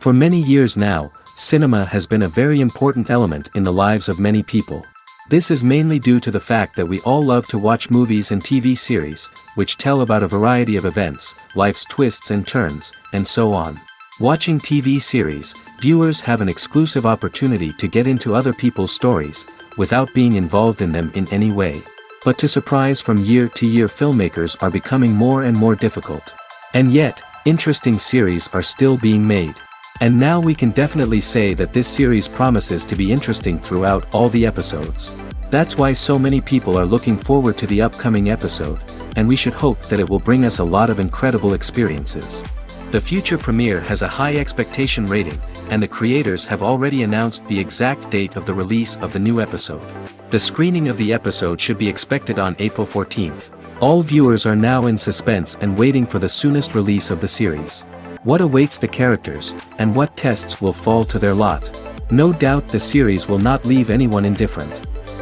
For many years now, cinema has been a very important element in the lives of many people. This is mainly due to the fact that we all love to watch movies and TV series, which tell about a variety of events, life's twists and turns, and so on. Watching TV series, viewers have an exclusive opportunity to get into other people's stories, without being involved in them in any way. But to surprise from year to year, filmmakers are becoming more and more difficult. And yet, interesting series are still being made. And now we can definitely say that this series promises to be interesting throughout all the episodes. That's why so many people are looking forward to the upcoming episode, and we should hope that it will bring us a lot of incredible experiences. The future premiere has a high expectation rating, and the creators have already announced the exact date of the release of the new episode. The screening of the episode should be expected on April 14th. All viewers are now in suspense and waiting for the soonest release of the series. What awaits the characters, and what tests will fall to their lot? No doubt the series will not leave anyone indifferent.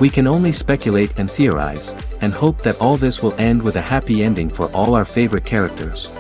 We can only speculate and theorize, and hope that all this will end with a happy ending for all our favorite characters.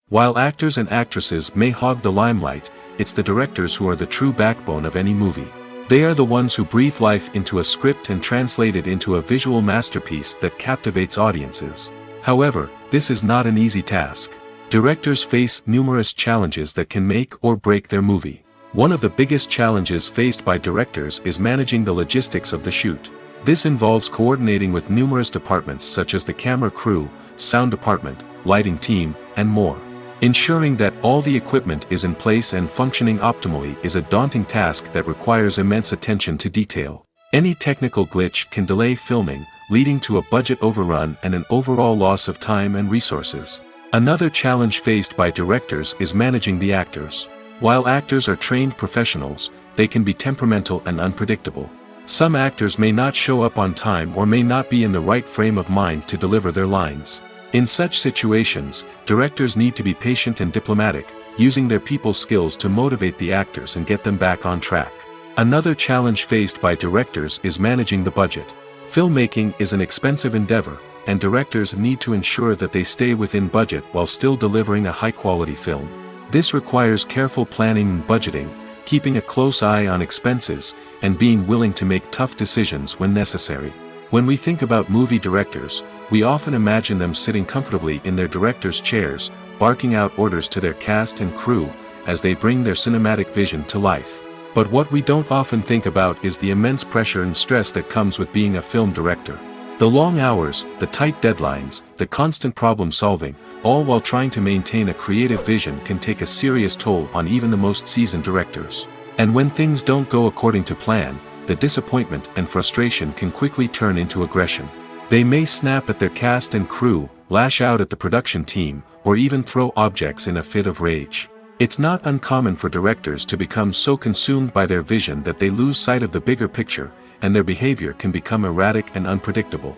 While actors and actresses may hog the limelight, it's the directors who are the true backbone of any movie. They are the ones who breathe life into a script and translate it into a visual masterpiece that captivates audiences. However, this is not an easy task. Directors face numerous challenges that can make or break their movie. One of the biggest challenges faced by directors is managing the logistics of the shoot. This involves coordinating with numerous departments such as the camera crew, sound department, lighting team, and more. Ensuring that all the equipment is in place and functioning optimally is a daunting task that requires immense attention to detail. Any technical glitch can delay filming, leading to a budget overrun and an overall loss of time and resources. Another challenge faced by directors is managing the actors. While actors are trained professionals, they can be temperamental and unpredictable. Some actors may not show up on time or may not be in the right frame of mind to deliver their lines. In such situations, directors need to be patient and diplomatic, using their people skills to motivate the actors and get them back on track. Another challenge faced by directors is managing the budget. Filmmaking is an expensive endeavor, and directors need to ensure that they stay within budget while still delivering a high-quality film. This requires careful planning and budgeting, keeping a close eye on expenses, and being willing to make tough decisions when necessary. When we think about movie directors, we often imagine them sitting comfortably in their director's chairs, barking out orders to their cast and crew, as they bring their cinematic vision to life. But what we don't often think about is the immense pressure and stress that comes with being a film director. The long hours, the tight deadlines, the constant problem solving, all while trying to maintain a creative vision can take a serious toll on even the most seasoned directors. And when things don't go according to plan, the disappointment and frustration can quickly turn into aggression. They may snap at their cast and crew, lash out at the production team, or even throw objects in a fit of rage. It's not uncommon for directors to become so consumed by their vision that they lose sight of the bigger picture, and their behavior can become erratic and unpredictable.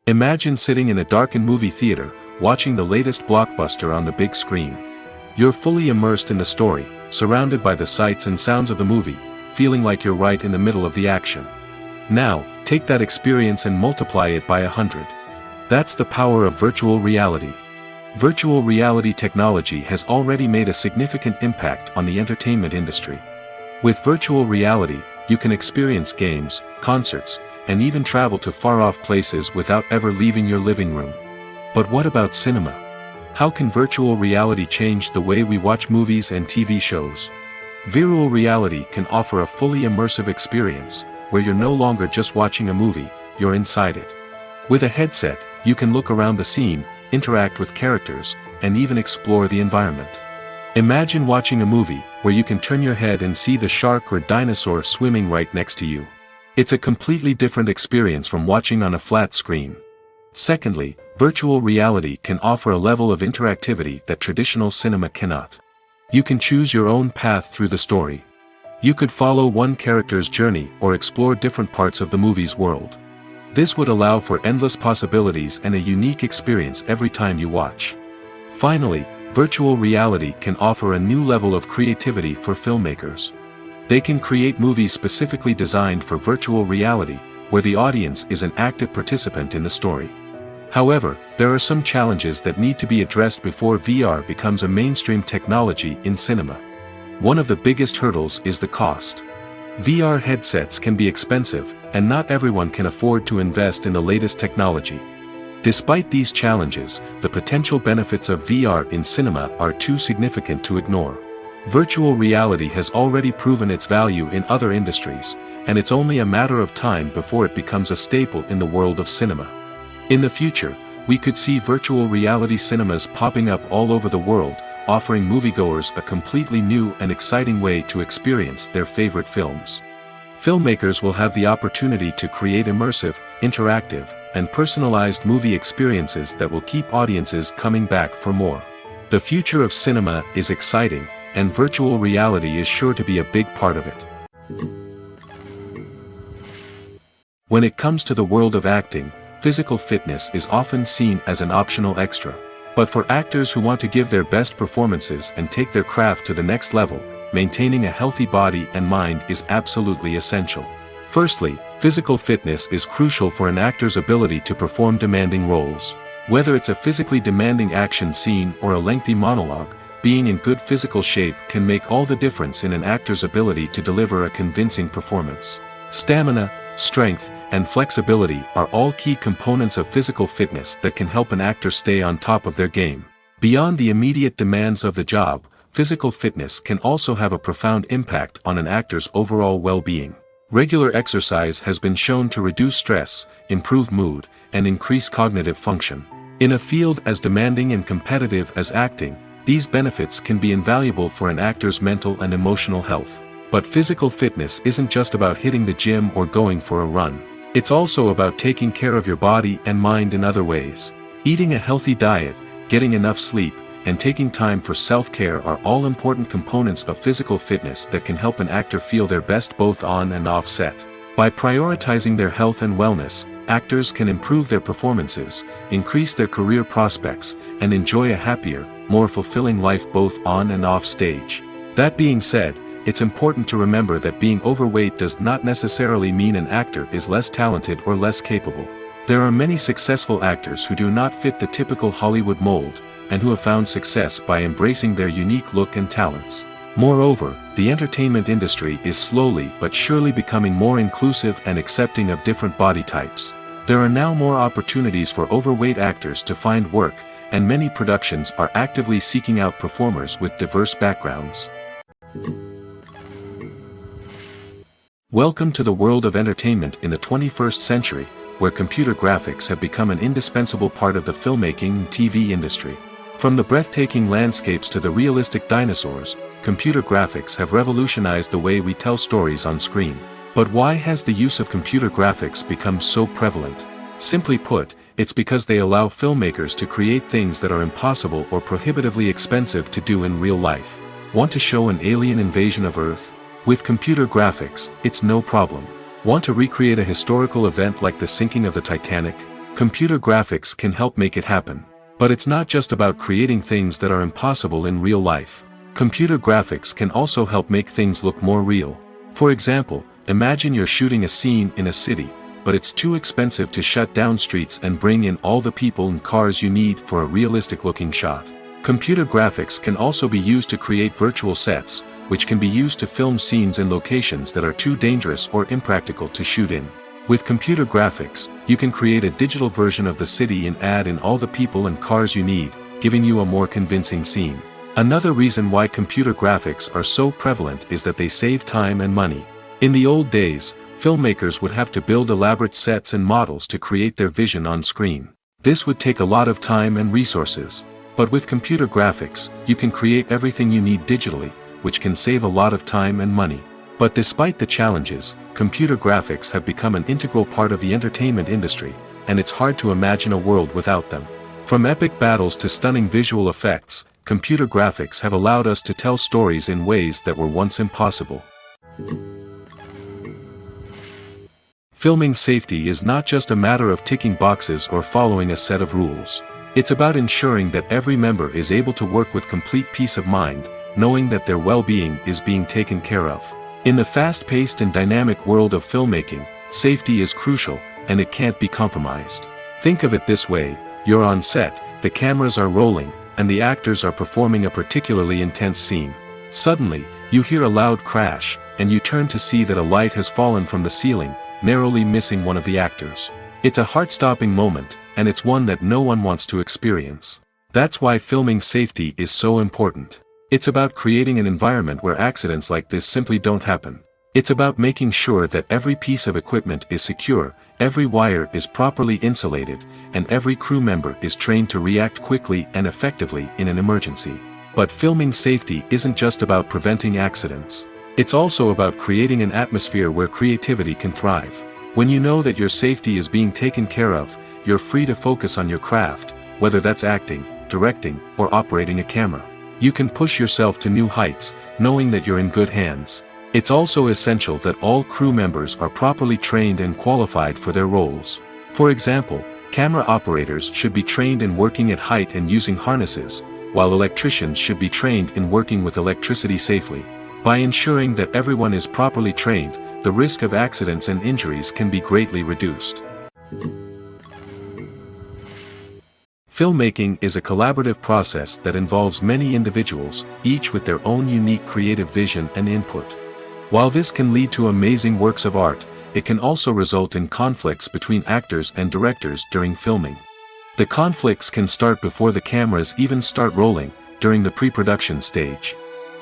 Imagine sitting in a darkened movie theater, watching the latest blockbuster on the big screen. You're fully immersed in the story, surrounded by the sights and sounds of the movie, feeling like you're right in the middle of the action. Now, take that experience and multiply it by 100. That's the power of virtual reality. Virtual reality technology has already made a significant impact on the entertainment industry. With virtual reality, you can experience games, concerts, and even travel to far-off places without ever leaving your living room. But what about cinema? How can virtual reality change the way we watch movies and TV shows? Virtual reality can offer a fully immersive experience, where you're no longer just watching a movie, you're inside it. With a headset, you can look around the scene, interact with characters, and even explore the environment. Imagine watching a movie where you can turn your head and see the shark or dinosaur swimming right next to you. It's a completely different experience from watching on a flat screen. Secondly, virtual reality can offer a level of interactivity that traditional cinema cannot. You can choose your own path through the story. You could follow one character's journey or explore different parts of the movie's world. This would allow for endless possibilities and a unique experience every time you watch. Finally, virtual reality can offer a new level of creativity for filmmakers. They can create movies specifically designed for virtual reality, where the audience is an active participant in the story. However, there are some challenges that need to be addressed before VR becomes a mainstream technology in cinema. One of the biggest hurdles is the cost. VR headsets can be expensive, and not everyone can afford to invest in the latest technology. Despite these challenges, the potential benefits of VR in cinema are too significant to ignore. Virtual reality has already proven its value in other industries, and it's only a matter of time before it becomes a staple in the world of cinema. In the future, we could see virtual reality cinemas popping up all over the world, offering moviegoers a completely new and exciting way to experience their favorite films. Filmmakers will have the opportunity to create immersive, interactive, and personalized movie experiences that will keep audiences coming back for more. The future of cinema is exciting, and virtual reality is sure to be a big part of it. When it comes to the world of acting, physical fitness is often seen as an optional extra. But for actors who want to give their best performances and take their craft to the next level, maintaining a healthy body and mind is absolutely essential. Firstly, physical fitness is crucial for an actor's ability to perform demanding roles. Whether it's a physically demanding action scene or a lengthy monologue, being in good physical shape can make all the difference in an actor's ability to deliver a convincing performance. Stamina, strength, and flexibility are all key components of physical fitness that can help an actor stay on top of their game. Beyond the immediate demands of the job, physical fitness can also have a profound impact on an actor's overall well-being. Regular exercise has been shown to reduce stress, improve mood, and increase cognitive function. In a field as demanding and competitive as acting, these benefits can be invaluable for an actor's mental and emotional health. But physical fitness isn't just about hitting the gym or going for a run. It's also about taking care of your body and mind in other ways. Eating a healthy diet, getting enough sleep, and taking time for self-care are all important components of physical fitness that can help an actor feel their best both on and off set. By prioritizing their health and wellness, actors can improve their performances, increase their career prospects, and enjoy a happier, more fulfilling life both on and off stage. That being said, it's important to remember that being overweight does not necessarily mean an actor is less talented or less capable. There are many successful actors who do not fit the typical Hollywood mold, and who have found success by embracing their unique look and talents. Moreover, the entertainment industry is slowly but surely becoming more inclusive and accepting of different body types. There are now more opportunities for overweight actors to find work, and many productions are actively seeking out performers with diverse backgrounds. Welcome to the world of entertainment in the 21st century, where computer graphics have become an indispensable part of the filmmaking and TV industry. From the breathtaking landscapes to the realistic dinosaurs, computer graphics have revolutionized the way we tell stories on screen. But why has the use of computer graphics become so prevalent? Simply put, it's because they allow filmmakers to create things that are impossible or prohibitively expensive to do in real life. Want to show an alien invasion of Earth? With computer graphics, it's no problem. Want to recreate a historical event like the sinking of the Titanic? Computer graphics can help make it happen. But it's not just about creating things that are impossible in real life. Computer graphics can also help make things look more real. For example, imagine you're shooting a scene in a city, but it's too expensive to shut down streets and bring in all the people and cars you need for a realistic-looking shot. Computer graphics can also be used to create virtual sets, which can be used to film scenes in locations that are too dangerous or impractical to shoot in. With computer graphics, you can create a digital version of the city and add in all the people and cars you need, giving you a more convincing scene. Another reason why computer graphics are so prevalent is that they save time and money. In the old days, filmmakers would have to build elaborate sets and models to create their vision on screen. This would take a lot of time and resources. But with computer graphics, you can create everything you need digitally, which can save a lot of time and money. But despite the challenges, computer graphics have become an integral part of the entertainment industry, and it's hard to imagine a world without them. From epic battles to stunning visual effects, computer graphics have allowed us to tell stories in ways that were once impossible. Filming safety is not just a matter of ticking boxes or following a set of rules. It's about ensuring that every member is able to work with complete peace of mind, knowing that their well-being is being taken care of. In the fast-paced and dynamic world of filmmaking, safety is crucial, and it can't be compromised. Think of it this way, You're on set, the cameras are rolling, and the actors are performing a particularly intense scene. Suddenly, you hear a loud crash, and you turn to see that a light has fallen from the ceiling, narrowly missing one of the actors. It's a heart-stopping moment, and it's one that no one wants to experience. That's why filming safety is so important. It's about creating an environment where accidents like this simply don't happen. It's about making sure that every piece of equipment is secure, every wire is properly insulated, and every crew member is trained to react quickly and effectively in an emergency. But filming safety isn't just about preventing accidents. It's also about creating an atmosphere where creativity can thrive. When you know that your safety is being taken care of, you're free to focus on your craft, whether that's acting, directing, or operating a camera. You can push yourself to new heights, knowing that you're in good hands. It's also essential that all crew members are properly trained and qualified for their roles. For example, camera operators should be trained in working at height and using harnesses, while electricians should be trained in working with electricity safely. By ensuring that everyone is properly trained, the risk of accidents and injuries can be greatly reduced. Filmmaking is a collaborative process that involves many individuals, each with their own unique creative vision and input. While this can lead to amazing works of art, it can also result in conflicts between actors and directors during filming. The conflicts can start before the cameras even start rolling, during the pre-production stage.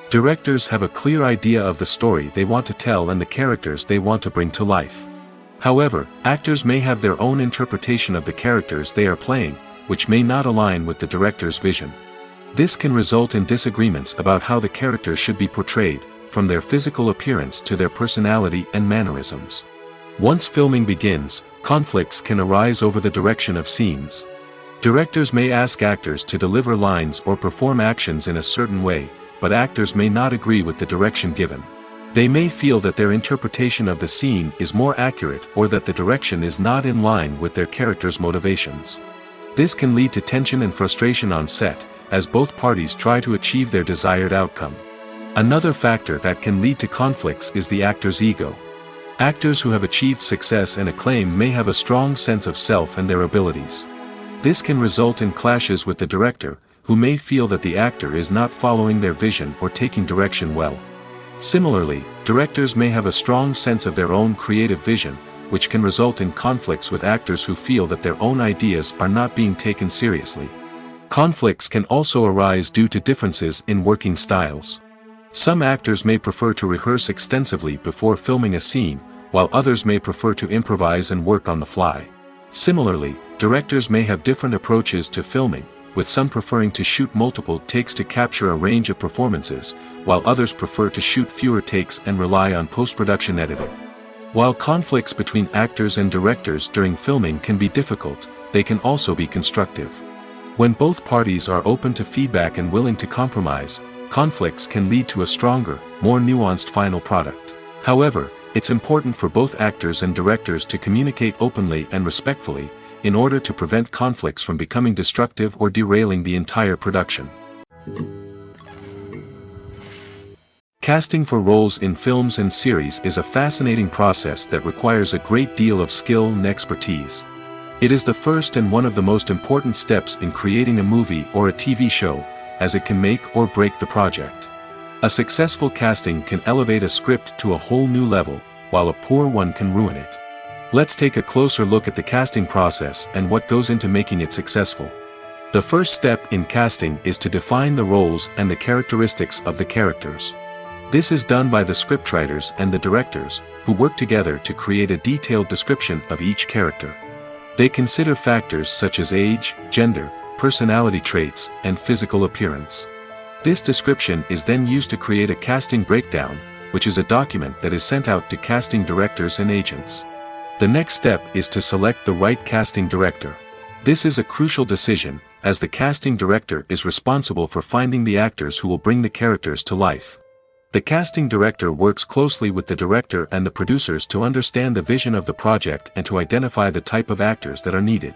Directors have a clear idea of the story they want to tell and the characters they want to bring to life. However, actors may have their own interpretation of the characters they are playing, which may not align with the director's vision. This can result in disagreements about how the characters should be portrayed, from their physical appearance to their personality and mannerisms. Once filming begins, conflicts can arise over the direction of scenes. Directors may ask actors to deliver lines or perform actions in a certain way, but actors may not agree with the direction given. They may feel that their interpretation of the scene is more accurate or that the direction is not in line with their character's motivations. This can lead to tension and frustration on set, as both parties try to achieve their desired outcome. Another factor that can lead to conflicts is the actor's ego. Actors who have achieved success and acclaim may have a strong sense of self and their abilities. This can result in clashes with the director, who may feel that the actor is not following their vision or taking direction well. Similarly, directors may have a strong sense of their own creative vision, which can result in conflicts with actors who feel that their own ideas are not being taken seriously. Conflicts can also arise due to differences in working styles. Some actors may prefer to rehearse extensively before filming a scene, while others may prefer to improvise and work on the fly. Similarly, directors may have different approaches to filming, with some preferring to shoot multiple takes to capture a range of performances, while others prefer to shoot fewer takes and rely on post-production editing. While conflicts between actors and directors during filming can be difficult, they can also be constructive. When both parties are open to feedback and willing to compromise, conflicts can lead to a stronger, more nuanced final product. However, it's important for both actors and directors to communicate openly and respectfully, in order to prevent conflicts from becoming destructive or derailing the entire production. Casting for roles in films and series is a fascinating process that requires a great deal of skill and expertise. It is the first and one of the most important steps in creating a movie or a TV show, as it can make or break the project. A successful casting can elevate a script to a whole new level, while a poor one can ruin it. Let's take a closer look at the casting process and what goes into making it successful. The first step in casting is to define the roles and the characteristics of the characters. This is done by the scriptwriters and the directors, who work together to create a detailed description of each character. They consider factors such as age, gender, personality traits, and physical appearance. This description is then used to create a casting breakdown, which is a document that is sent out to casting directors and agents. The next step is to select the right casting director. This is a crucial decision, as the casting director is responsible for finding the actors who will bring the characters to life. The casting director works closely with the director and the producers to understand the vision of the project and to identify the type of actors that are needed.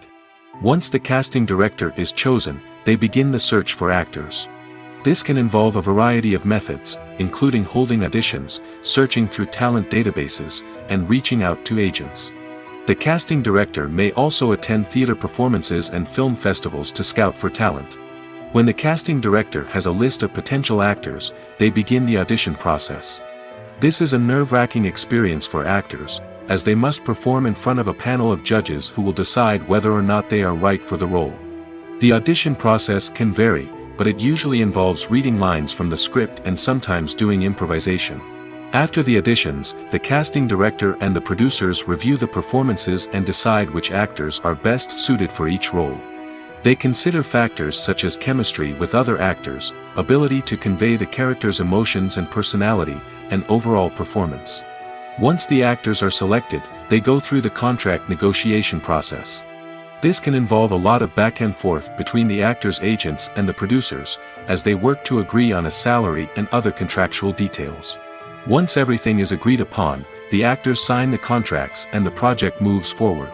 Once the casting director is chosen, they begin the search for actors. This can involve a variety of methods, including holding auditions, searching through talent databases, and reaching out to agents. The casting director may also attend theater performances and film festivals to scout for talent. When the casting director has a list of potential actors, they begin the audition process. This is a nerve-wracking experience for actors, as they must perform in front of a panel of judges who will decide whether or not they are right for the role. The audition process can vary, but it usually involves reading lines from the script and sometimes doing improvisation. After the auditions, the casting director and the producers review the performances and decide which actors are best suited for each role. They consider factors such as chemistry with other actors, ability to convey the character's emotions and personality, and overall performance. Once the actors are selected, they go through the contract negotiation process. This can involve a lot of back and forth between the actors' agents and the producers, as they work to agree on a salary and other contractual details. Once everything is agreed upon, the actors sign the contracts and the project moves forward.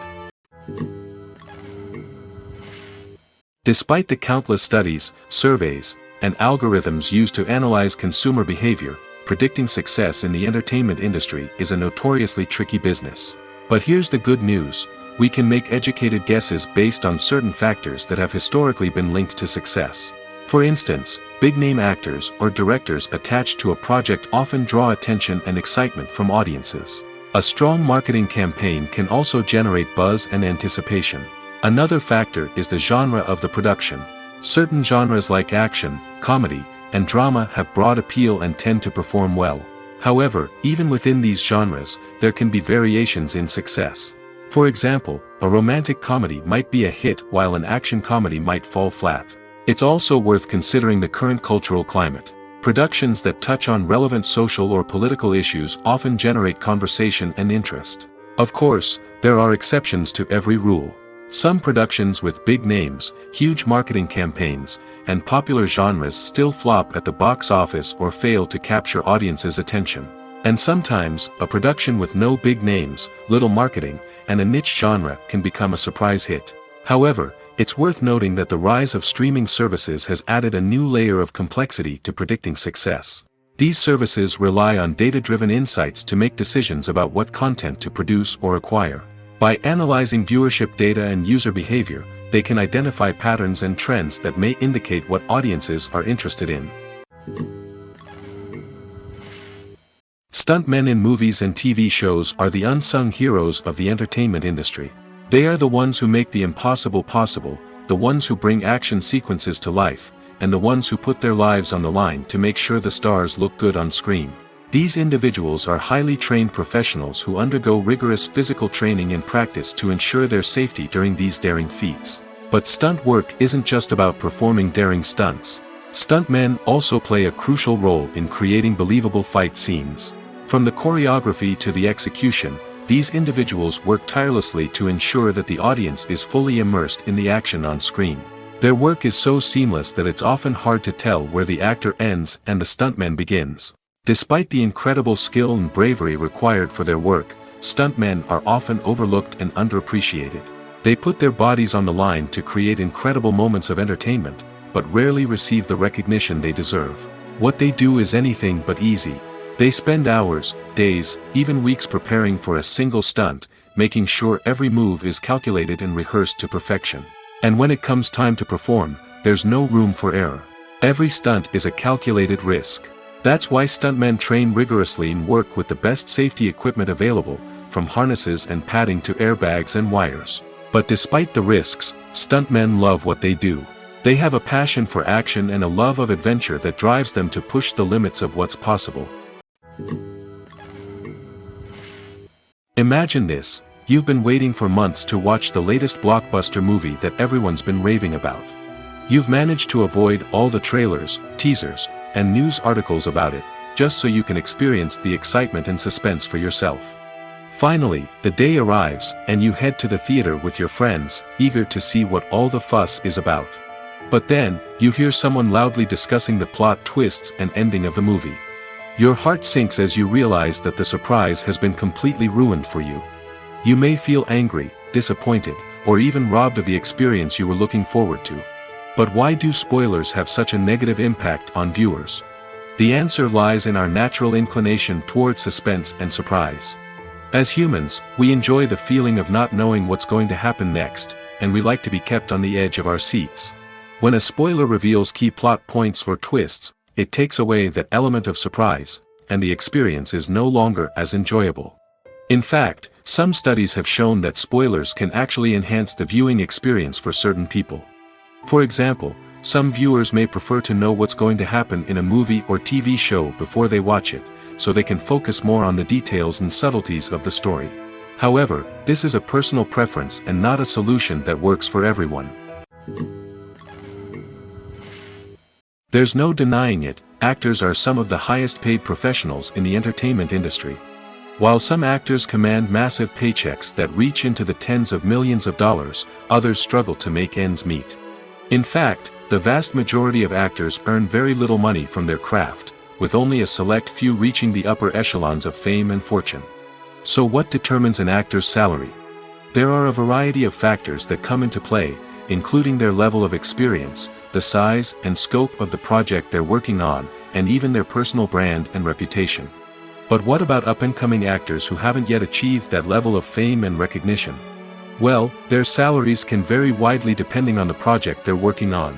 Despite the countless studies, surveys, and algorithms used to analyze consumer behavior, predicting success in the entertainment industry is a notoriously tricky business. But here's the good news: we can make educated guesses based on certain factors that have historically been linked to success. For instance, big-name actors or directors attached to a project often draw attention and excitement from audiences. A strong marketing campaign can also generate buzz and anticipation. Another factor is the genre of the production. Certain genres like action, comedy, and drama have broad appeal and tend to perform well. However, even within these genres, there can be variations in success. For example, a romantic comedy might be a hit while an action comedy might fall flat. It's also worth considering the current cultural climate. Productions that touch on relevant social or political issues often generate conversation and interest. Of course, there are exceptions to every rule. Some productions with big names, huge marketing campaigns, and popular genres still flop at the box office or fail to capture audiences' attention. And sometimes, a production with no big names, little marketing, and a niche genre can become a surprise hit. However, it's worth noting that the rise of streaming services has added a new layer of complexity to predicting success. These services rely on data-driven insights to make decisions about what content to produce or acquire. By analyzing viewership data and user behavior, they can identify patterns and trends that may indicate what audiences are interested in. Stuntmen in movies and TV shows are the unsung heroes of the entertainment industry. They are the ones who make the impossible possible, the ones who bring action sequences to life, and the ones who put their lives on the line to make sure the stars look good on screen. These individuals are highly trained professionals who undergo rigorous physical training and practice to ensure their safety during these daring feats. But stunt work isn't just about performing daring stunts. Stuntmen also play a crucial role in creating believable fight scenes. From the choreography to the execution, these individuals work tirelessly to ensure that the audience is fully immersed in the action on screen. Their work is so seamless that it's often hard to tell where the actor ends and the stuntman begins. Despite the incredible skill and bravery required for their work, stuntmen are often overlooked and underappreciated. They put their bodies on the line to create incredible moments of entertainment, but rarely receive the recognition they deserve. What they do is anything but easy. They spend hours, days, even weeks preparing for a single stunt, making sure every move is calculated and rehearsed to perfection. And when it comes time to perform, there's no room for error. Every stunt is a calculated risk. That's why stuntmen train rigorously and work with the best safety equipment available, from harnesses and padding to airbags and wires. But despite the risks, stuntmen love what they do. They have a passion for action and a love of adventure that drives them to push the limits of what's possible. Imagine this: you've been waiting for months to watch the latest blockbuster movie that everyone's been raving about. You've managed to avoid all the trailers, teasers, and news articles about it, just so you can experience the excitement and suspense for yourself. Finally, the day arrives, and you head to the theater with your friends, eager to see what all the fuss is about. But then, you hear someone loudly discussing the plot twists and ending of the movie. Your heart sinks as you realize that the surprise has been completely ruined for you. You may feel angry, disappointed, or even robbed of the experience you were looking forward to. But why do spoilers have such a negative impact on viewers? The answer lies in our natural inclination toward suspense and surprise. As humans, we enjoy the feeling of not knowing what's going to happen next, and we like to be kept on the edge of our seats. When a spoiler reveals key plot points or twists, it takes away that element of surprise, and the experience is no longer as enjoyable. In fact, some studies have shown that spoilers can actually enhance the viewing experience for certain people. For example, some viewers may prefer to know what's going to happen in a movie or TV show before they watch it, so they can focus more on the details and subtleties of the story. However, this is a personal preference and not a solution that works for everyone. There's no denying it, actors are some of the highest paid professionals in the entertainment industry. While some actors command massive paychecks that reach into the tens of millions of dollars, others struggle to make ends meet. In fact, the vast majority of actors earn very little money from their craft, with only a select few reaching the upper echelons of fame and fortune. So what determines an actor's salary? There are a variety of factors that come into play, including their level of experience, the size and scope of the project they're working on, and even their personal brand and reputation. But what about up-and-coming actors who haven't yet achieved that level of fame and recognition? Well, their salaries can vary widely depending on the project they're working on.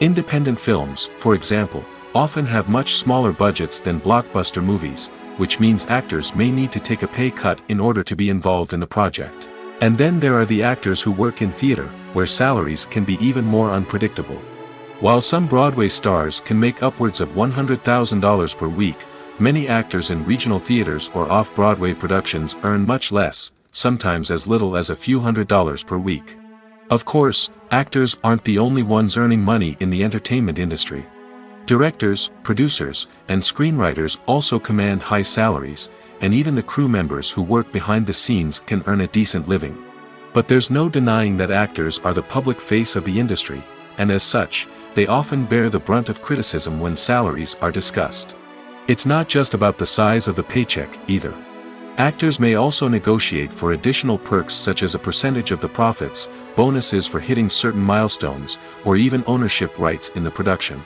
Independent films, for example, often have much smaller budgets than blockbuster movies, which means actors may need to take a pay cut in order to be involved in the project. And then there are the actors who work in theater, where salaries can be even more unpredictable. While some Broadway stars can make upwards of $100,000 per week, many actors in regional theaters or off-Broadway productions earn much less, sometimes as little as a few $100s per week. Of course, actors aren't the only ones earning money in the entertainment industry. Directors, producers, and screenwriters also command high salaries, and even the crew members who work behind the scenes can earn a decent living. But there's no denying that actors are the public face of the industry, and as such, they often bear the brunt of criticism when salaries are discussed. It's not just about the size of the paycheck, either. Actors may also negotiate for additional perks such as a percentage of the profits, bonuses for hitting certain milestones, or even ownership rights in the production.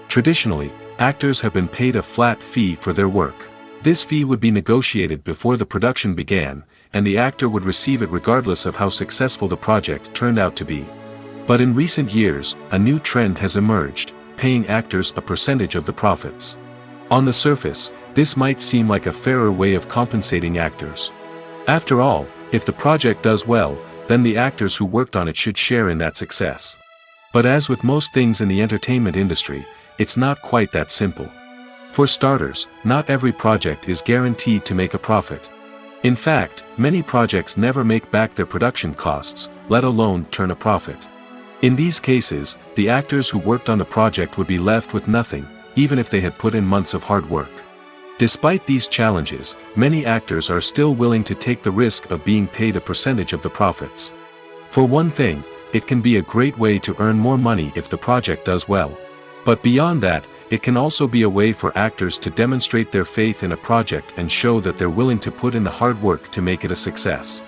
Traditionally, actors have been paid a flat fee for their work. This fee would be negotiated before the production began, and the actor would receive it regardless of how successful the project turned out to be. But in recent years, a new trend has emerged, paying actors a percentage of the profits. On the surface, this might seem like a fairer way of compensating actors. After all, if the project does well, then the actors who worked on it should share in that success. But as with most things in the entertainment industry, it's not quite that simple. For starters, not every project is guaranteed to make a profit. In fact, many projects never make back their production costs, let alone turn a profit. In these cases, the actors who worked on the project would be left with nothing, even if they had put in months of hard work. Despite these challenges, many actors are still willing to take the risk of being paid a percentage of the profits. For one thing, it can be a great way to earn more money if the project does well. But beyond that, it can also be a way for actors to demonstrate their faith in a project and show that they're willing to put in the hard work to make it a success.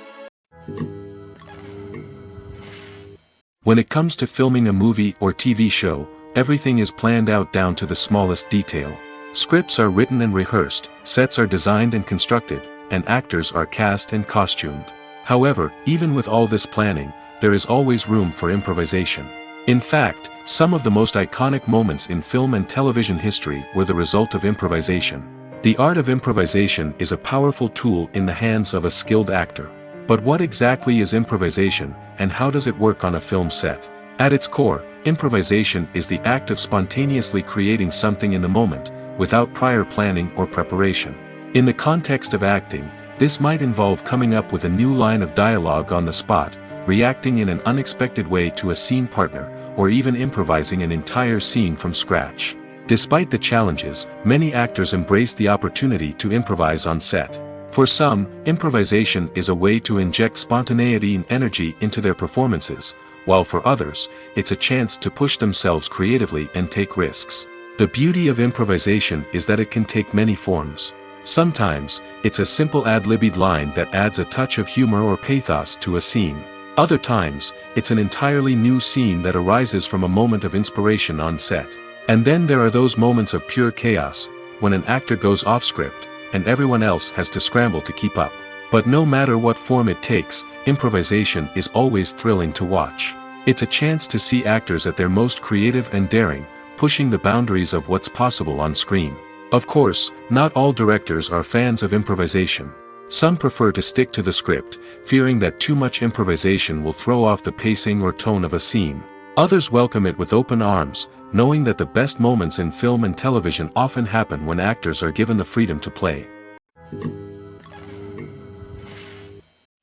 When it comes to filming a movie or TV show, everything is planned out down to the smallest detail. Scripts are written and rehearsed, sets are designed and constructed, and actors are cast and costumed. However, even with all this planning, there is always room for improvisation. In fact, some of the most iconic moments in film and television history were the result of improvisation. The art of improvisation is a powerful tool in the hands of a skilled actor. But what exactly is improvisation, and how does it work on a film set? At its core, improvisation is the act of spontaneously creating something in the moment, without prior planning or preparation. In the context of acting, this might involve coming up with a new line of dialogue on the spot, reacting in an unexpected way to a scene partner, or even improvising an entire scene from scratch. Despite the challenges, many actors embrace the opportunity to improvise on set. For some, improvisation is a way to inject spontaneity and energy into their performances, while for others, it's a chance to push themselves creatively and take risks. The beauty of improvisation is that it can take many forms. Sometimes, it's a simple ad-libbed line that adds a touch of humor or pathos to a scene. Other times, it's an entirely new scene that arises from a moment of inspiration on set. And then there are those moments of pure chaos, when an actor goes off script, and everyone else has to scramble to keep up. But no matter what form it takes, improvisation is always thrilling to watch. It's a chance to see actors at their most creative and daring, pushing the boundaries of what's possible on screen. Of course, not all directors are fans of improvisation. Some prefer to stick to the script, fearing that too much improvisation will throw off the pacing or tone of a scene. Others welcome it with open arms, knowing that the best moments in film and television often happen when actors are given the freedom to play.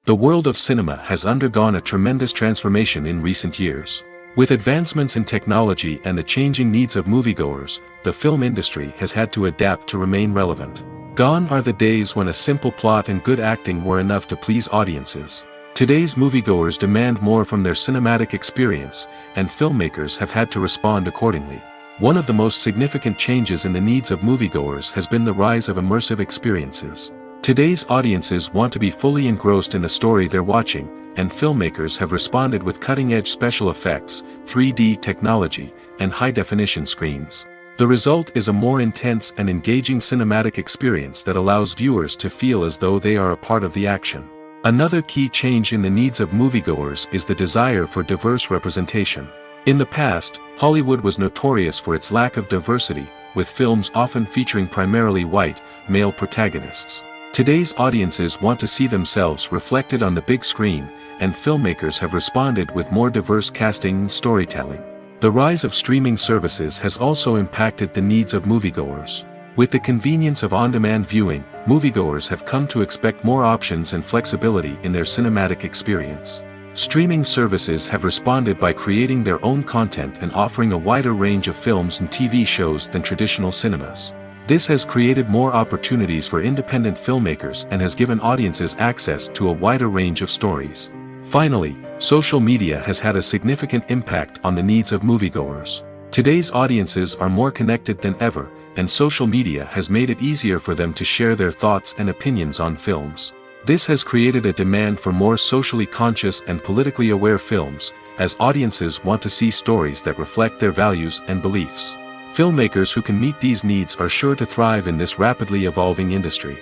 The world of cinema has undergone a tremendous transformation in recent years. With advancements in technology and the changing needs of moviegoers, the film industry has had to adapt to remain relevant. Gone are the days when a simple plot and good acting were enough to please audiences. Today's moviegoers demand more from their cinematic experience, and filmmakers have had to respond accordingly. One of the most significant changes in the needs of moviegoers has been the rise of immersive experiences. Today's audiences want to be fully engrossed in the story they're watching, and filmmakers have responded with cutting-edge special effects, 3D technology, and high-definition screens. The result is a more intense and engaging cinematic experience that allows viewers to feel as though they are a part of the action. Another key change in the needs of moviegoers is the desire for diverse representation. In the past, Hollywood was notorious for its lack of diversity, with films often featuring primarily white, male protagonists. Today's audiences want to see themselves reflected on the big screen, and filmmakers have responded with more diverse casting and storytelling. The rise of streaming services has also impacted the needs of moviegoers. With the convenience of on-demand viewing, moviegoers have come to expect more options and flexibility in their cinematic experience. Streaming services have responded by creating their own content and offering a wider range of films and TV shows than traditional cinemas. This has created more opportunities for independent filmmakers and has given audiences access to a wider range of stories. Finally, social media has had a significant impact on the needs of moviegoers. Today's audiences are more connected than ever, and social media has made it easier for them to share their thoughts and opinions on films. This has created a demand for more socially conscious and politically aware films, as audiences want to see stories that reflect their values and beliefs. Filmmakers who can meet these needs are sure to thrive in this rapidly evolving industry.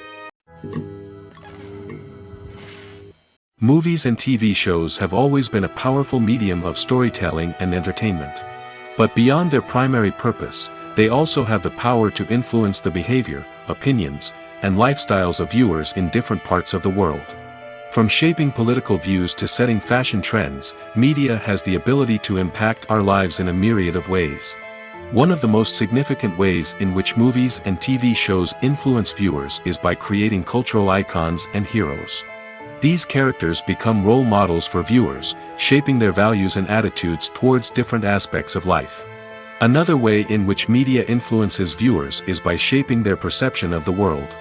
Movies and TV shows have always been a powerful medium of storytelling and entertainment. But beyond their primary purpose, they also have the power to influence the behavior, opinions, and lifestyles of viewers in different parts of the world. From shaping political views to setting fashion trends, media has the ability to impact our lives in a myriad of ways. One of the most significant ways in which movies and TV shows influence viewers is by creating cultural icons and heroes. These characters become role models for viewers, shaping their values and attitudes towards different aspects of life. Another way in which media influences viewers is by shaping their perception of the world.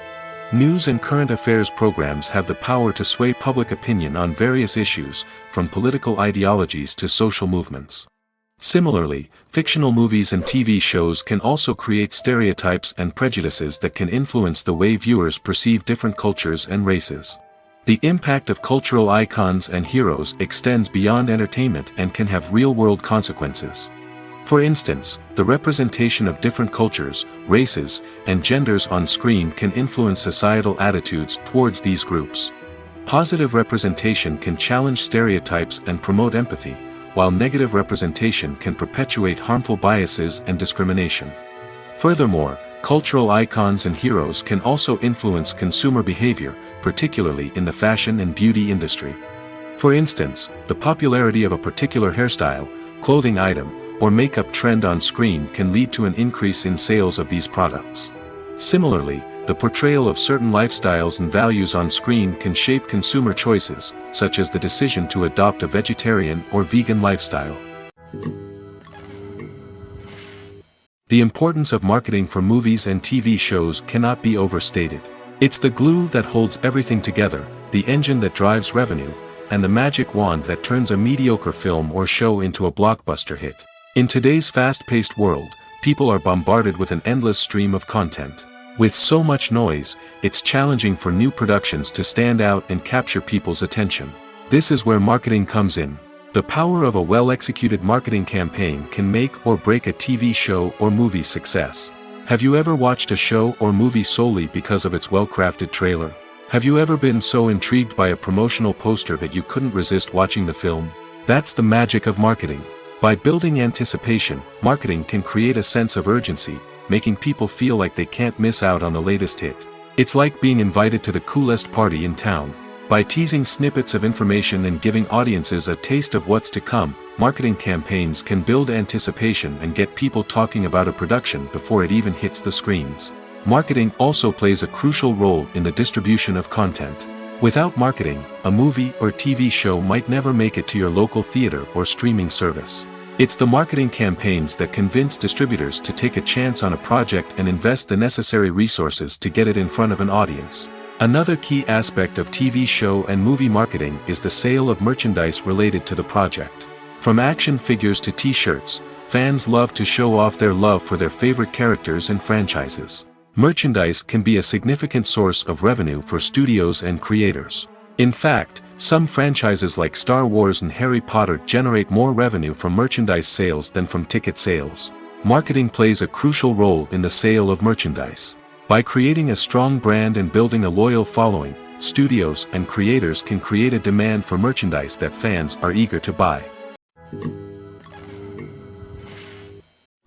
News and current affairs programs have the power to sway public opinion on various issues, from political ideologies to social movements. Similarly, fictional movies and TV shows can also create stereotypes and prejudices that can influence the way viewers perceive different cultures and races. The impact of cultural icons and heroes extends beyond entertainment and can have real-world consequences. For instance, the representation of different cultures, races, and genders on screen can influence societal attitudes towards these groups. Positive representation can challenge stereotypes and promote empathy, while negative representation can perpetuate harmful biases and discrimination. Furthermore, cultural icons and heroes can also influence consumer behavior, particularly in the fashion and beauty industry. For instance, the popularity of a particular hairstyle, clothing item, or makeup trend on screen can lead to an increase in sales of these products. Similarly, the portrayal of certain lifestyles and values on screen can shape consumer choices, such as the decision to adopt a vegetarian or vegan lifestyle. The importance of marketing for movies and TV shows cannot be overstated. It's the glue that holds everything together, the engine that drives revenue, and the magic wand that turns a mediocre film or show into a blockbuster hit. In today's fast-paced world, people are bombarded with an endless stream of content. With so much noise, it's challenging for new productions to stand out and capture people's attention. This is where marketing comes in. The power of a well-executed marketing campaign can make or break a TV show or movie's success. Have you ever watched a show or movie solely because of its well-crafted trailer? Have you ever been so intrigued by a promotional poster that you couldn't resist watching the film? That's the magic of marketing. By building anticipation, marketing can create a sense of urgency, making people feel like they can't miss out on the latest hit. It's like being invited to the coolest party in town. By teasing snippets of information and giving audiences a taste of what's to come, marketing campaigns can build anticipation and get people talking about a production before it even hits the screens. Marketing also plays a crucial role in the distribution of content. Without marketing, a movie or TV show might never make it to your local theater or streaming service. It's the marketing campaigns that convince distributors to take a chance on a project and invest the necessary resources to get it in front of an audience. Another key aspect of TV show and movie marketing is the sale of merchandise related to the project. From action figures to t-shirts, fans love to show off their love for their favorite characters and franchises. Merchandise can be a significant source of revenue for studios and creators. In fact, some franchises like Star Wars and Harry Potter generate more revenue from merchandise sales than from ticket sales. Marketing plays a crucial role in the sale of merchandise. By creating a strong brand and building a loyal following, studios and creators can create a demand for merchandise that fans are eager to buy.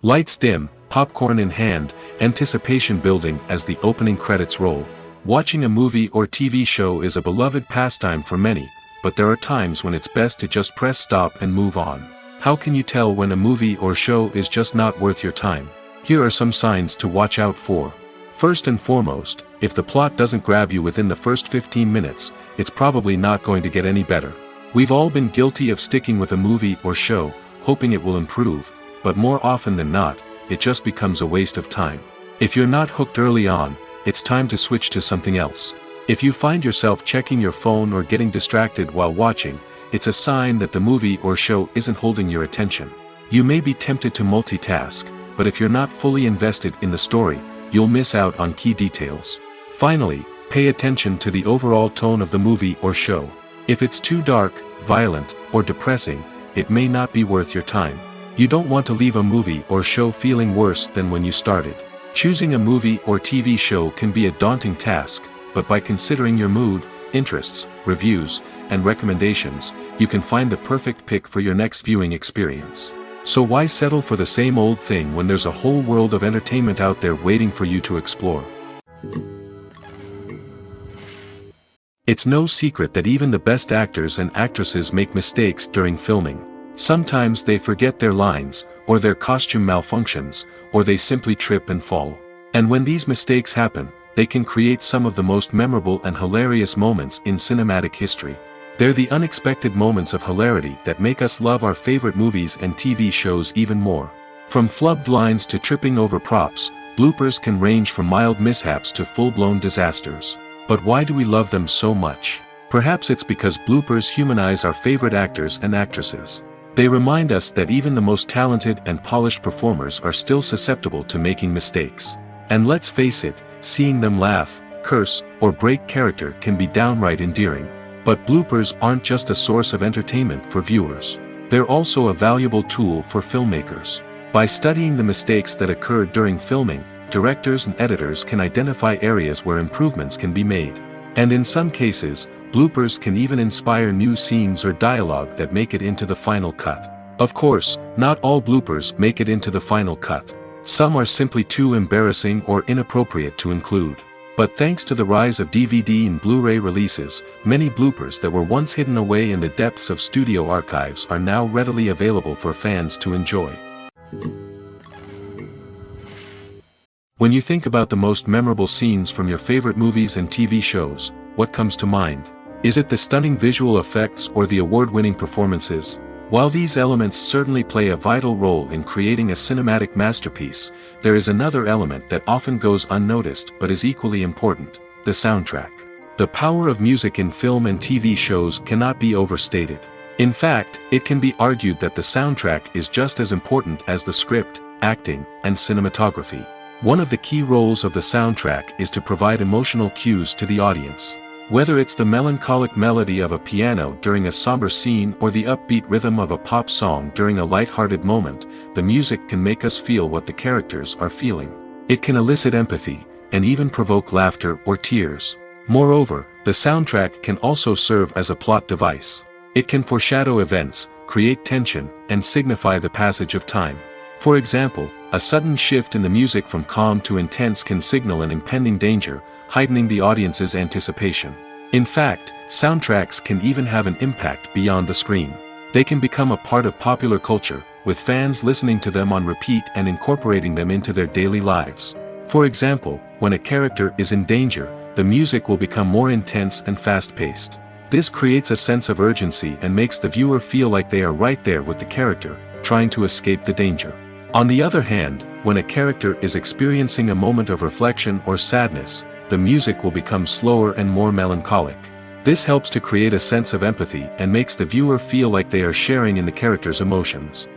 Lights dim, popcorn in hand, anticipation building as the opening credits roll. Watching a movie or TV show is a beloved pastime for many, but there are times when it's best to just press stop and move on. How can you tell when a movie or show is just not worth your time? Here are some signs to watch out for. First and foremost, if the plot doesn't grab you within the first 15 minutes, it's probably not going to get any better. We've all been guilty of sticking with a movie or show, hoping it will improve, but more often than not, it just becomes a waste of time. If you're not hooked early on, it's time to switch to something else. If you find yourself checking your phone or getting distracted while watching, it's a sign that the movie or show isn't holding your attention. You may be tempted to multitask, but if you're not fully invested in the story, you'll miss out on key details. Finally, pay attention to the overall tone of the movie or show. If it's too dark, violent, or depressing, it may not be worth your time. You don't want to leave a movie or show feeling worse than when you started. Choosing a movie or TV show can be a daunting task, but by considering your mood, interests, reviews, and recommendations, you can find the perfect pick for your next viewing experience. So why settle for the same old thing when there's a whole world of entertainment out there waiting for you to explore? It's no secret that even the best actors and actresses make mistakes during filming. Sometimes they forget their lines, or their costume malfunctions, or they simply trip and fall. And when these mistakes happen, they can create some of the most memorable and hilarious moments in cinematic history. They're the unexpected moments of hilarity that make us love our favorite movies and TV shows even more. From flubbed lines to tripping over props, bloopers can range from mild mishaps to full-blown disasters. But why do we love them so much? Perhaps it's because bloopers humanize our favorite actors and actresses. They remind us that even the most talented and polished performers are still susceptible to making mistakes. And let's face it, seeing them laugh, curse, or break character can be downright endearing. But bloopers aren't just a source of entertainment for viewers. They're also a valuable tool for filmmakers. By studying the mistakes that occurred during filming, directors and editors can identify areas where improvements can be made. And in some cases, bloopers can even inspire new scenes or dialogue that make it into the final cut. Of course, not all bloopers make it into the final cut. Some are simply too embarrassing or inappropriate to include. But thanks to the rise of DVD and Blu-ray releases, many bloopers that were once hidden away in the depths of studio archives are now readily available for fans to enjoy. When you think about the most memorable scenes from your favorite movies and TV shows, what comes to mind? Is it the stunning visual effects or the award-winning performances? While these elements certainly play a vital role in creating a cinematic masterpiece, there is another element that often goes unnoticed but is equally important: the soundtrack. The power of music in film and TV shows cannot be overstated. In fact, it can be argued that the soundtrack is just as important as the script, acting, and cinematography. One of the key roles of the soundtrack is to provide emotional cues to the audience. Whether it's the melancholic melody of a piano during a somber scene or the upbeat rhythm of a pop song during a lighthearted moment, the music can make us feel what the characters are feeling. It can elicit empathy, and even provoke laughter or tears. Moreover, the soundtrack can also serve as a plot device. It can foreshadow events, create tension, and signify the passage of time. For example, a sudden shift in the music from calm to intense can signal an impending danger, heightening the audience's anticipation. In fact, soundtracks can even have an impact beyond the screen. They can become a part of popular culture, with fans listening to them on repeat and incorporating them into their daily lives. For example, when a character is in danger, the music will become more intense and fast-paced. This creates a sense of urgency and makes the viewer feel like they are right there with the character, trying to escape the danger. On the other hand, when a character is experiencing a moment of reflection or sadness, the music will become slower and more melancholic. This helps to create a sense of empathy and makes the viewer feel like they are sharing in the character's emotions.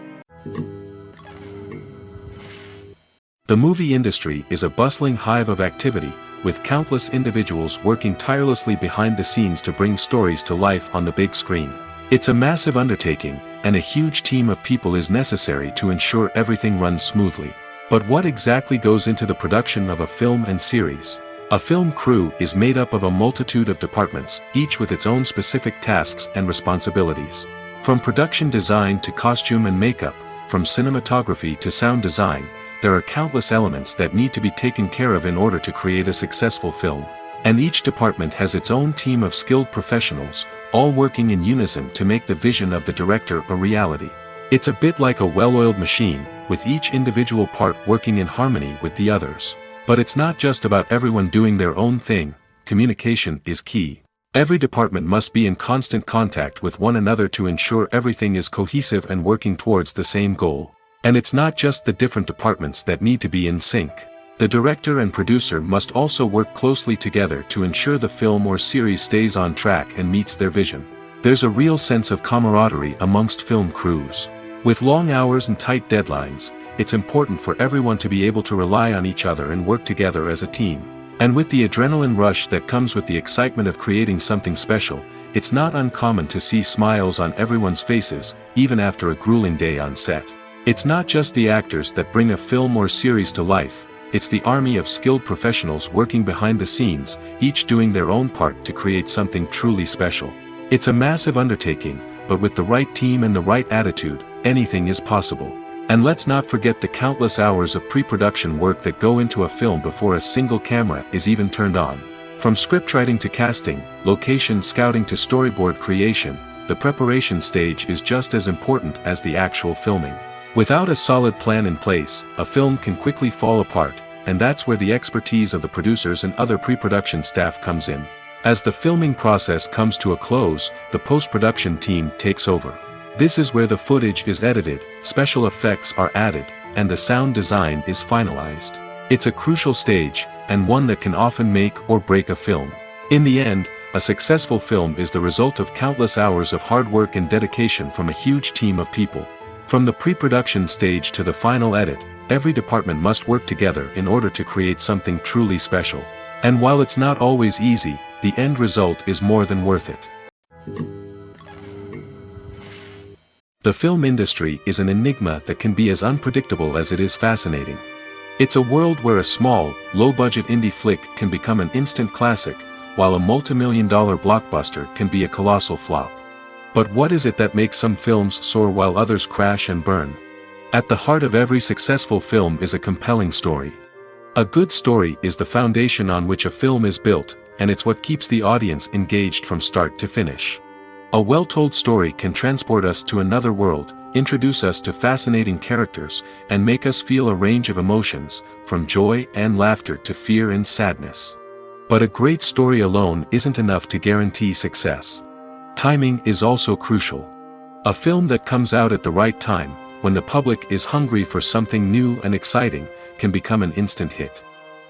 The movie industry is a bustling hive of activity, with countless individuals working tirelessly behind the scenes to bring stories to life on the big screen. It's a massive undertaking, and a huge team of people is necessary to ensure everything runs smoothly. But what exactly goes into the production of a film and series? A film crew is made up of a multitude of departments, each with its own specific tasks and responsibilities. From production design to costume and makeup, from cinematography to sound design, there are countless elements that need to be taken care of in order to create a successful film. And each department has its own team of skilled professionals, all working in unison to make the vision of the director a reality. It's a bit like a well-oiled machine, with each individual part working in harmony with the others. But it's not just about everyone doing their own thing. Communication is key. Every department must be in constant contact with one another to ensure everything is cohesive and working towards the same goal. And it's not just the different departments that need to be in sync. The director and producer must also work closely together to ensure the film or series stays on track and meets their vision. There's a real sense of camaraderie amongst film crews. With long hours and tight deadlines, it's important for everyone to be able to rely on each other and work together as a team. And with the adrenaline rush that comes with the excitement of creating something special, it's not uncommon to see smiles on everyone's faces, even after a grueling day on set. It's not just the actors that bring a film or series to life, it's the army of skilled professionals working behind the scenes, each doing their own part to create something truly special. It's a massive undertaking, but with the right team and the right attitude, anything is possible. And let's not forget the countless hours of pre-production work that go into a film before a single camera is even turned on. From scriptwriting to casting, location scouting to storyboard creation, the preparation stage is just as important as the actual filming. Without a solid plan in place, a film can quickly fall apart, and that's where the expertise of the producers and other pre-production staff comes in. As the filming process comes to a close, the post-production team takes over. This is where the footage is edited, special effects are added, and the sound design is finalized. It's a crucial stage, and one that can often make or break a film. In the end, a successful film is the result of countless hours of hard work and dedication from a huge team of people. From the pre-production stage to the final edit, every department must work together in order to create something truly special. And while it's not always easy, the end result is more than worth it. The film industry is an enigma that can be as unpredictable as it is fascinating. It's a world where a small, low-budget indie flick can become an instant classic, while a multi-million-dollar blockbuster can be a colossal flop. But what is it that makes some films soar while others crash and burn? At the heart of every successful film is a compelling story. A good story is the foundation on which a film is built, and it's what keeps the audience engaged from start to finish. A well-told story can transport us to another world, introduce us to fascinating characters, and make us feel a range of emotions, from joy and laughter to fear and sadness. But a great story alone isn't enough to guarantee success. Timing is also crucial. A film that comes out at the right time, when the public is hungry for something new and exciting, can become an instant hit.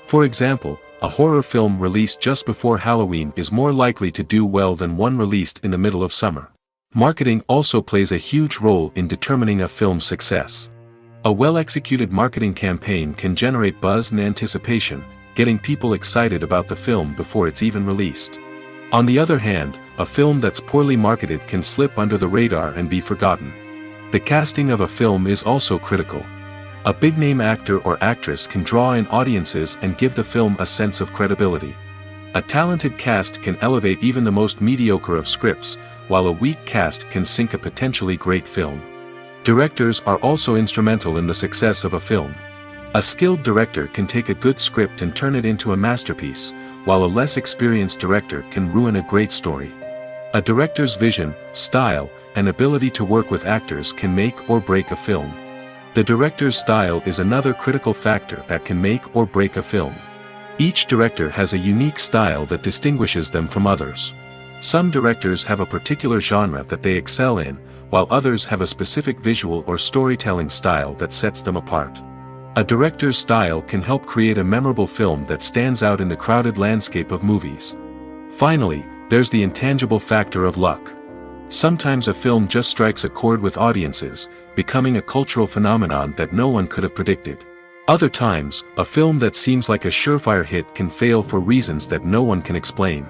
For example, a horror film released just before Halloween is more likely to do well than one released in the middle of summer. Marketing also plays a huge role in determining a film's success. A well-executed marketing campaign can generate buzz and anticipation, getting people excited about the film before it's even released. On the other hand, a film that's poorly marketed can slip under the radar and be forgotten. The casting of a film is also critical. A big-name actor or actress can draw in audiences and give the film a sense of credibility. A talented cast can elevate even the most mediocre of scripts, while a weak cast can sink a potentially great film. Directors are also instrumental in the success of a film. A skilled director can take a good script and turn it into a masterpiece, while a less experienced director can ruin a great story. A director's vision, style, and ability to work with actors can make or break a film. The director's style is another critical factor that can make or break a film. Each director has a unique style that distinguishes them from others. Some directors have a particular genre that they excel in, while others have a specific visual or storytelling style that sets them apart. A director's style can help create a memorable film that stands out in the crowded landscape of movies. Finally, there's the intangible factor of luck. Sometimes a film just strikes a chord with audiences, becoming a cultural phenomenon that no one could have predicted. Other times, a film that seems like a surefire hit can fail for reasons that no one can explain.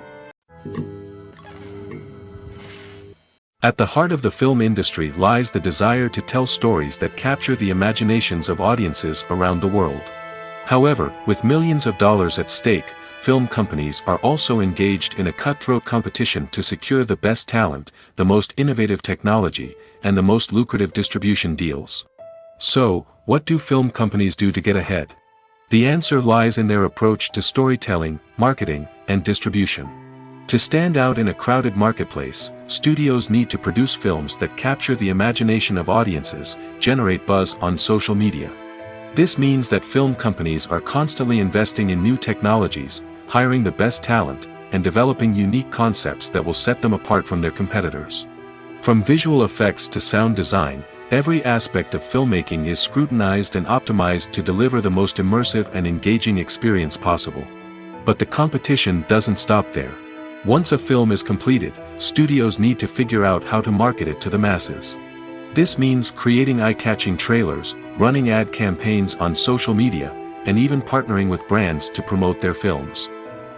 At the heart of the film industry lies the desire to tell stories that capture the imaginations of audiences around the world. However, with millions of dollars at stake, film companies are also engaged in a cutthroat competition to secure the best talent, the most innovative technology, and the most lucrative distribution deals. So, what do film companies do to get ahead? The answer lies in their approach to storytelling, marketing, and distribution. To stand out in a crowded marketplace, studios need to produce films that capture the imagination of audiences, generate buzz on social media. This means that film companies are constantly investing in new technologies, hiring the best talent, and developing unique concepts that will set them apart from their competitors. From visual effects to sound design, every aspect of filmmaking is scrutinized and optimized to deliver the most immersive and engaging experience possible. But the competition doesn't stop there. Once a film is completed, studios need to figure out how to market it to the masses. This means creating eye-catching trailers, running ad campaigns on social media, and even partnering with brands to promote their films.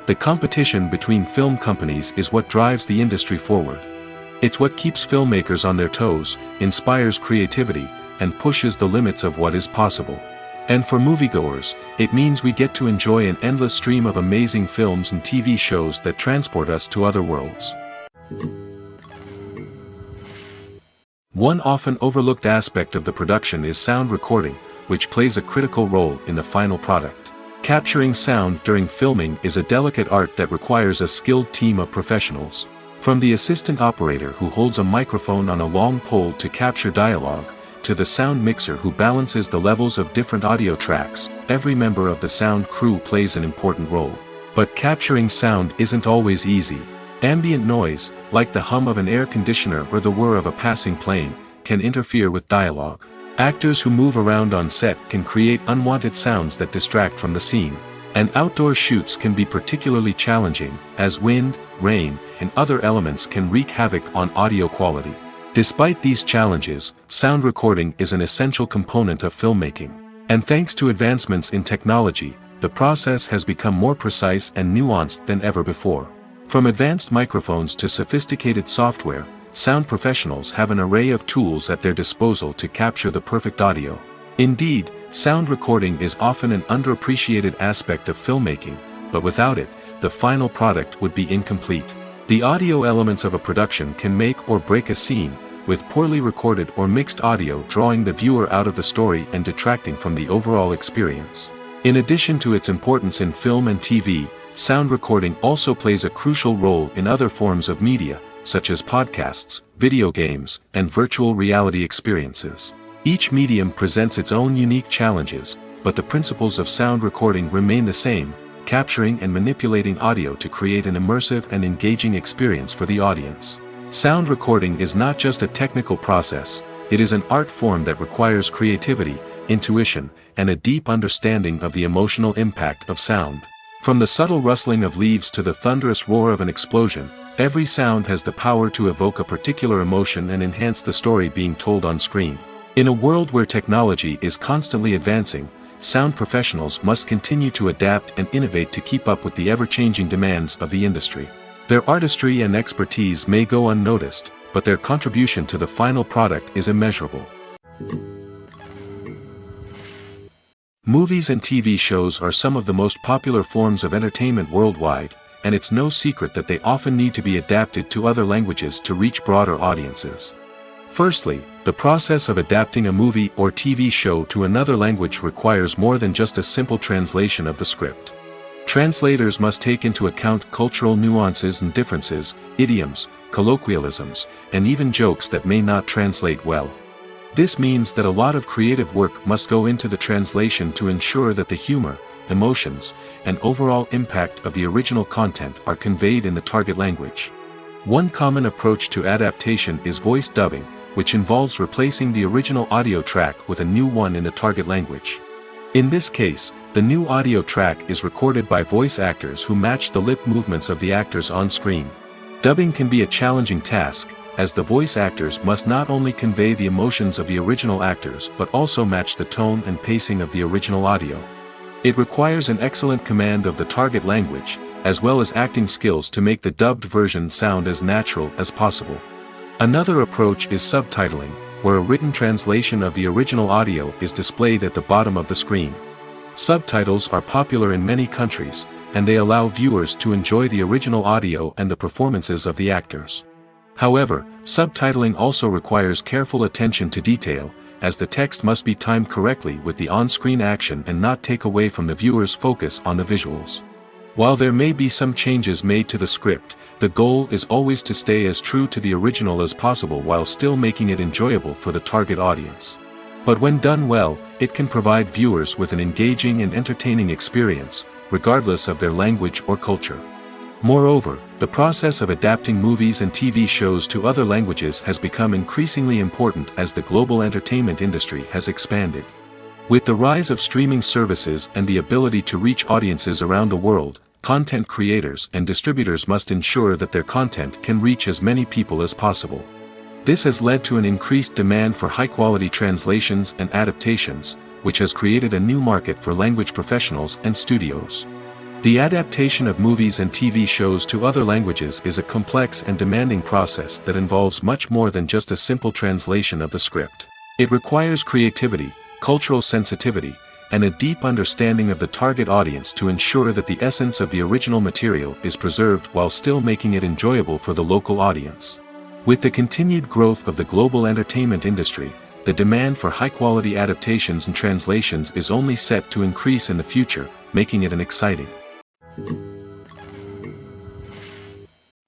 The competition between film companies is what drives the industry forward. It's what keeps filmmakers on their toes, inspires creativity, and pushes the limits of what is possible. And for moviegoers, it means we get to enjoy an endless stream of amazing films and TV shows that transport us to other worlds. One often overlooked aspect of the production is sound recording, which plays a critical role in the final product. Capturing sound during filming is a delicate art that requires a skilled team of professionals. From the assistant operator who holds a microphone on a long pole to capture dialogue, to the sound mixer who balances the levels of different audio tracks, every member of the sound crew plays an important role. But capturing sound isn't always easy. Ambient noise, like the hum of an air conditioner or the whir of a passing plane, can interfere with dialogue. Actors who move around on set can create unwanted sounds that distract from the scene. And outdoor shoots can be particularly challenging, as wind, rain, and other elements can wreak havoc on audio quality. Despite these challenges, sound recording is an essential component of filmmaking. And thanks to advancements in technology, the process has become more precise and nuanced than ever before. From advanced microphones to sophisticated software, sound professionals have an array of tools at their disposal to capture the perfect audio. Indeed, sound recording is often an underappreciated aspect of filmmaking, but without it, the final product would be incomplete. The audio elements of a production can make or break a scene, with poorly recorded or mixed audio drawing the viewer out of the story and detracting from the overall experience. In addition to its importance in film and TV, sound recording also plays a crucial role in other forms of media, such as podcasts, video games, and virtual reality experiences. Each medium presents its own unique challenges, but the principles of sound recording remain the same: capturing and manipulating audio to create an immersive and engaging experience for the audience. Sound recording is not just a technical process, it is an art form that requires creativity, intuition, and a deep understanding of the emotional impact of sound. From the subtle rustling of leaves to the thunderous roar of an explosion, every sound has the power to evoke a particular emotion and enhance the story being told on screen. In a world where technology is constantly advancing, sound professionals must continue to adapt and innovate to keep up with the ever-changing demands of the industry. Their artistry and expertise may go unnoticed, but their contribution to the final product is immeasurable. Movies and TV shows are some of the most popular forms of entertainment worldwide, and it's no secret that they often need to be adapted to other languages to reach broader audiences. Firstly, the process of adapting a movie or TV show to another language requires more than just a simple translation of the script. Translators must take into account cultural nuances and differences, idioms, colloquialisms, and even jokes that may not translate well. This means that a lot of creative work must go into the translation to ensure that the humor, emotions, and overall impact of the original content are conveyed in the target language. One common approach to adaptation is voice dubbing, which involves replacing the original audio track with a new one in the target language. In this case, the new audio track is recorded by voice actors who match the lip movements of the actors on screen. Dubbing can be a challenging task, as the voice actors must not only convey the emotions of the original actors but also match the tone and pacing of the original audio. It requires an excellent command of the target language, as well as acting skills to make the dubbed version sound as natural as possible. Another approach is subtitling, where a written translation of the original audio is displayed at the bottom of the screen. Subtitles are popular in many countries, and they allow viewers to enjoy the original audio and the performances of the actors. However, subtitling also requires careful attention to detail, as the text must be timed correctly with the on-screen action and not take away from the viewer's focus on the visuals. While there may be some changes made to the script, the goal is always to stay as true to the original as possible while still making it enjoyable for the target audience. But when done well, it can provide viewers with an engaging and entertaining experience, regardless of their language or culture. Moreover, the process of adapting movies and TV shows to other languages has become increasingly important as the global entertainment industry has expanded. With the rise of streaming services and the ability to reach audiences around the world, content creators and distributors must ensure that their content can reach as many people as possible. This has led to an increased demand for high-quality translations and adaptations, which has created a new market for language professionals and studios. The adaptation of movies and TV shows to other languages is a complex and demanding process that involves much more than just a simple translation of the script. It requires creativity, cultural sensitivity, and a deep understanding of the target audience to ensure that the essence of the original material is preserved while still making it enjoyable for the local audience. With the continued growth of the global entertainment industry, the demand for high-quality adaptations and translations is only set to increase in the future, making it an exciting.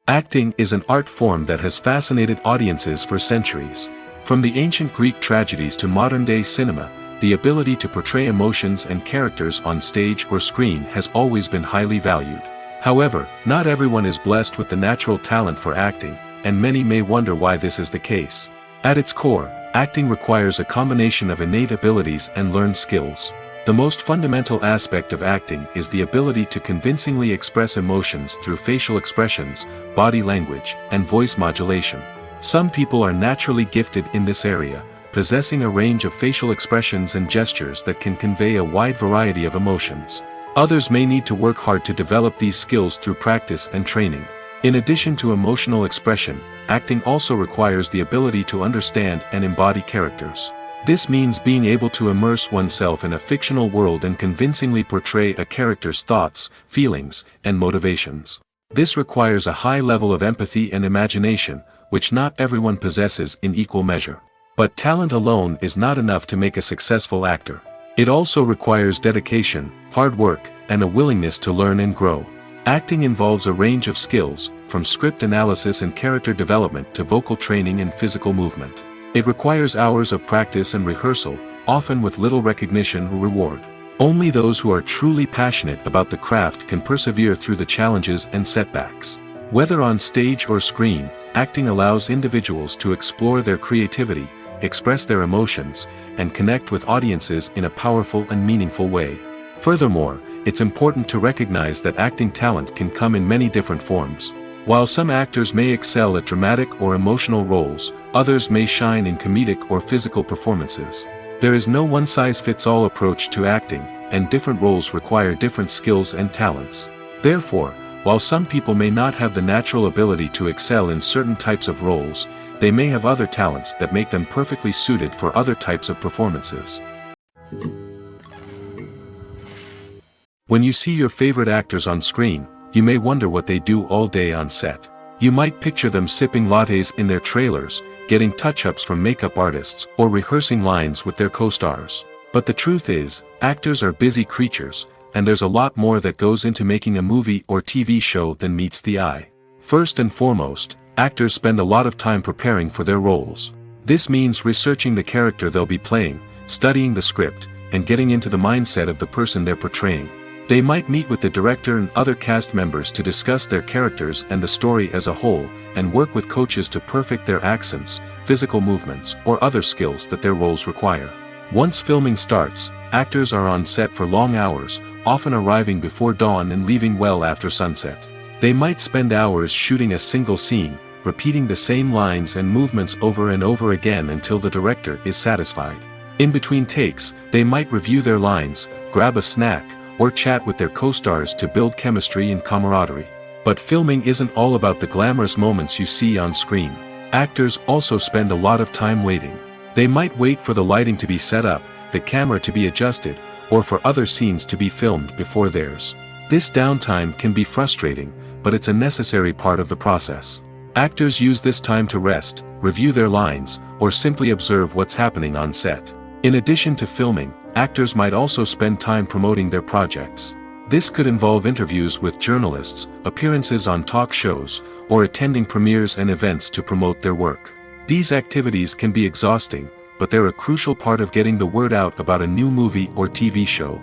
Acting is an art form that has fascinated audiences for centuries. From the ancient Greek tragedies to modern-day cinema, the ability to portray emotions and characters on stage or screen has always been highly valued. However, not everyone is blessed with the natural talent for acting, and many may wonder why this is the case. At its core, acting requires a combination of innate abilities and learned skills. The most fundamental aspect of acting is the ability to convincingly express emotions through facial expressions, body language, and voice modulation. Some people are naturally gifted in this area, possessing a range of facial expressions and gestures that can convey a wide variety of emotions. Others may need to work hard to develop these skills through practice and training. In addition to emotional expression, acting also requires the ability to understand and embody characters. This means being able to immerse oneself in a fictional world and convincingly portray a character's thoughts, feelings, and motivations. This requires a high level of empathy and imagination, which not everyone possesses in equal measure. But talent alone is not enough to make a successful actor. It also requires dedication, hard work, and a willingness to learn and grow. Acting involves a range of skills, from script analysis and character development to vocal training and physical movement. It requires hours of practice and rehearsal, often with little recognition or reward. Only those who are truly passionate about the craft can persevere through the challenges and setbacks. Whether on stage or screen, acting allows individuals to explore their creativity, express their emotions, and connect with audiences in a powerful and meaningful way. Furthermore, it's important to recognize that acting talent can come in many different forms. While some actors may excel at dramatic or emotional roles, others may shine in comedic or physical performances. There is no one-size-fits-all approach to acting, and different roles require different skills and talents. Therefore, while some people may not have the natural ability to excel in certain types of roles, they may have other talents that make them perfectly suited for other types of performances. When you see your favorite actors on screen, you may wonder what they do all day on set. You might picture them sipping lattes in their trailers, getting touch-ups from makeup artists, or rehearsing lines with their co-stars. But the truth is, actors are busy creatures, and there's a lot more that goes into making a movie or TV show than meets the eye. First and foremost, actors spend a lot of time preparing for their roles. This means researching the character they'll be playing, studying the script, and getting into the mindset of the person they're portraying. They might meet with the director and other cast members to discuss their characters and the story as a whole, and work with coaches to perfect their accents, physical movements, or other skills that their roles require. Once filming starts, actors are on set for long hours, often arriving before dawn and leaving well after sunset. They might spend hours shooting a single scene, repeating the same lines and movements over and over again until the director is satisfied. In between takes, they might review their lines, grab a snack, or chat with their co-stars to build chemistry and camaraderie. But filming isn't all about the glamorous moments you see on screen. Actors also spend a lot of time waiting. They might wait for the lighting to be set up, the camera to be adjusted, or for other scenes to be filmed before theirs. This downtime can be frustrating, but it's a necessary part of the process. Actors use this time to rest, review their lines, or simply observe what's happening on set. In addition to filming, actors might also spend time promoting their projects. This could involve interviews with journalists, appearances on talk shows, or attending premieres and events to promote their work. These activities can be exhausting, but they're a crucial part of getting the word out about a new movie or TV show.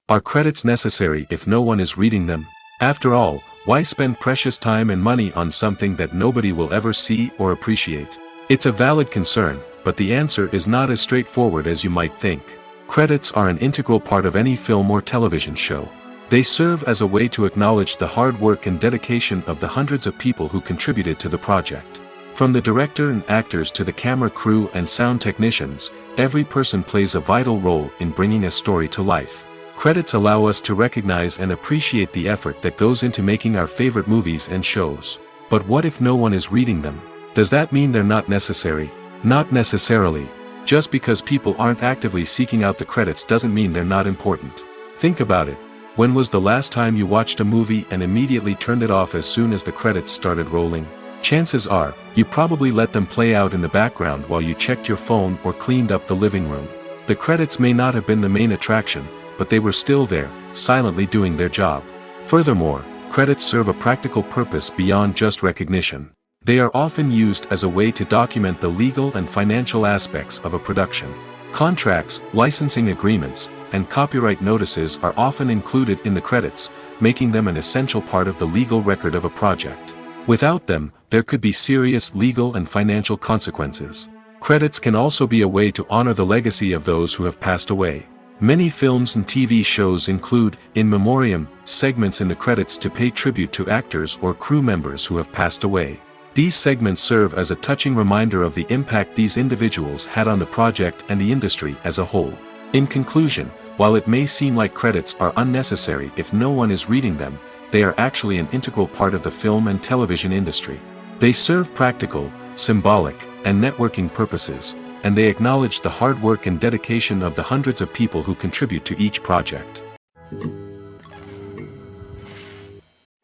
Are credits necessary if no one is reading them? After all, why spend precious time and money on something that nobody will ever see or appreciate? It's a valid concern, but the answer is not as straightforward as you might think. Credits are an integral part of any film or television show. They serve as a way to acknowledge the hard work and dedication of the hundreds of people who contributed to the project. From the director and actors to the camera crew and sound technicians, every person plays a vital role in bringing a story to life. Credits allow us to recognize and appreciate the effort that goes into making our favorite movies and shows. But what if no one is reading them? Does that mean they're not necessary? Not necessarily. Just because people aren't actively seeking out the credits doesn't mean they're not important. Think about it. When was the last time you watched a movie and immediately turned it off as soon as the credits started rolling? Chances are, you probably let them play out in the background while you checked your phone or cleaned up the living room. The credits may not have been the main attraction, but they were still there, silently doing their job. Furthermore, credits serve a practical purpose beyond just recognition. They are often used as a way to document the legal and financial aspects of a production. Contracts, licensing agreements, and copyright notices are often included in the credits, making them an essential part of the legal record of a project. Without them, there could be serious legal and financial consequences. Credits can also be a way to honor the legacy of those who have passed away. Many films and TV shows include, in memoriam, segments in the credits to pay tribute to actors or crew members who have passed away. These segments serve as a touching reminder of the impact these individuals had on the project and the industry as a whole. In conclusion, while it may seem like credits are unnecessary if no one is reading them, they are actually an integral part of the film and television industry. They serve practical, symbolic, and networking purposes, and they acknowledge the hard work and dedication of the hundreds of people who contribute to each project.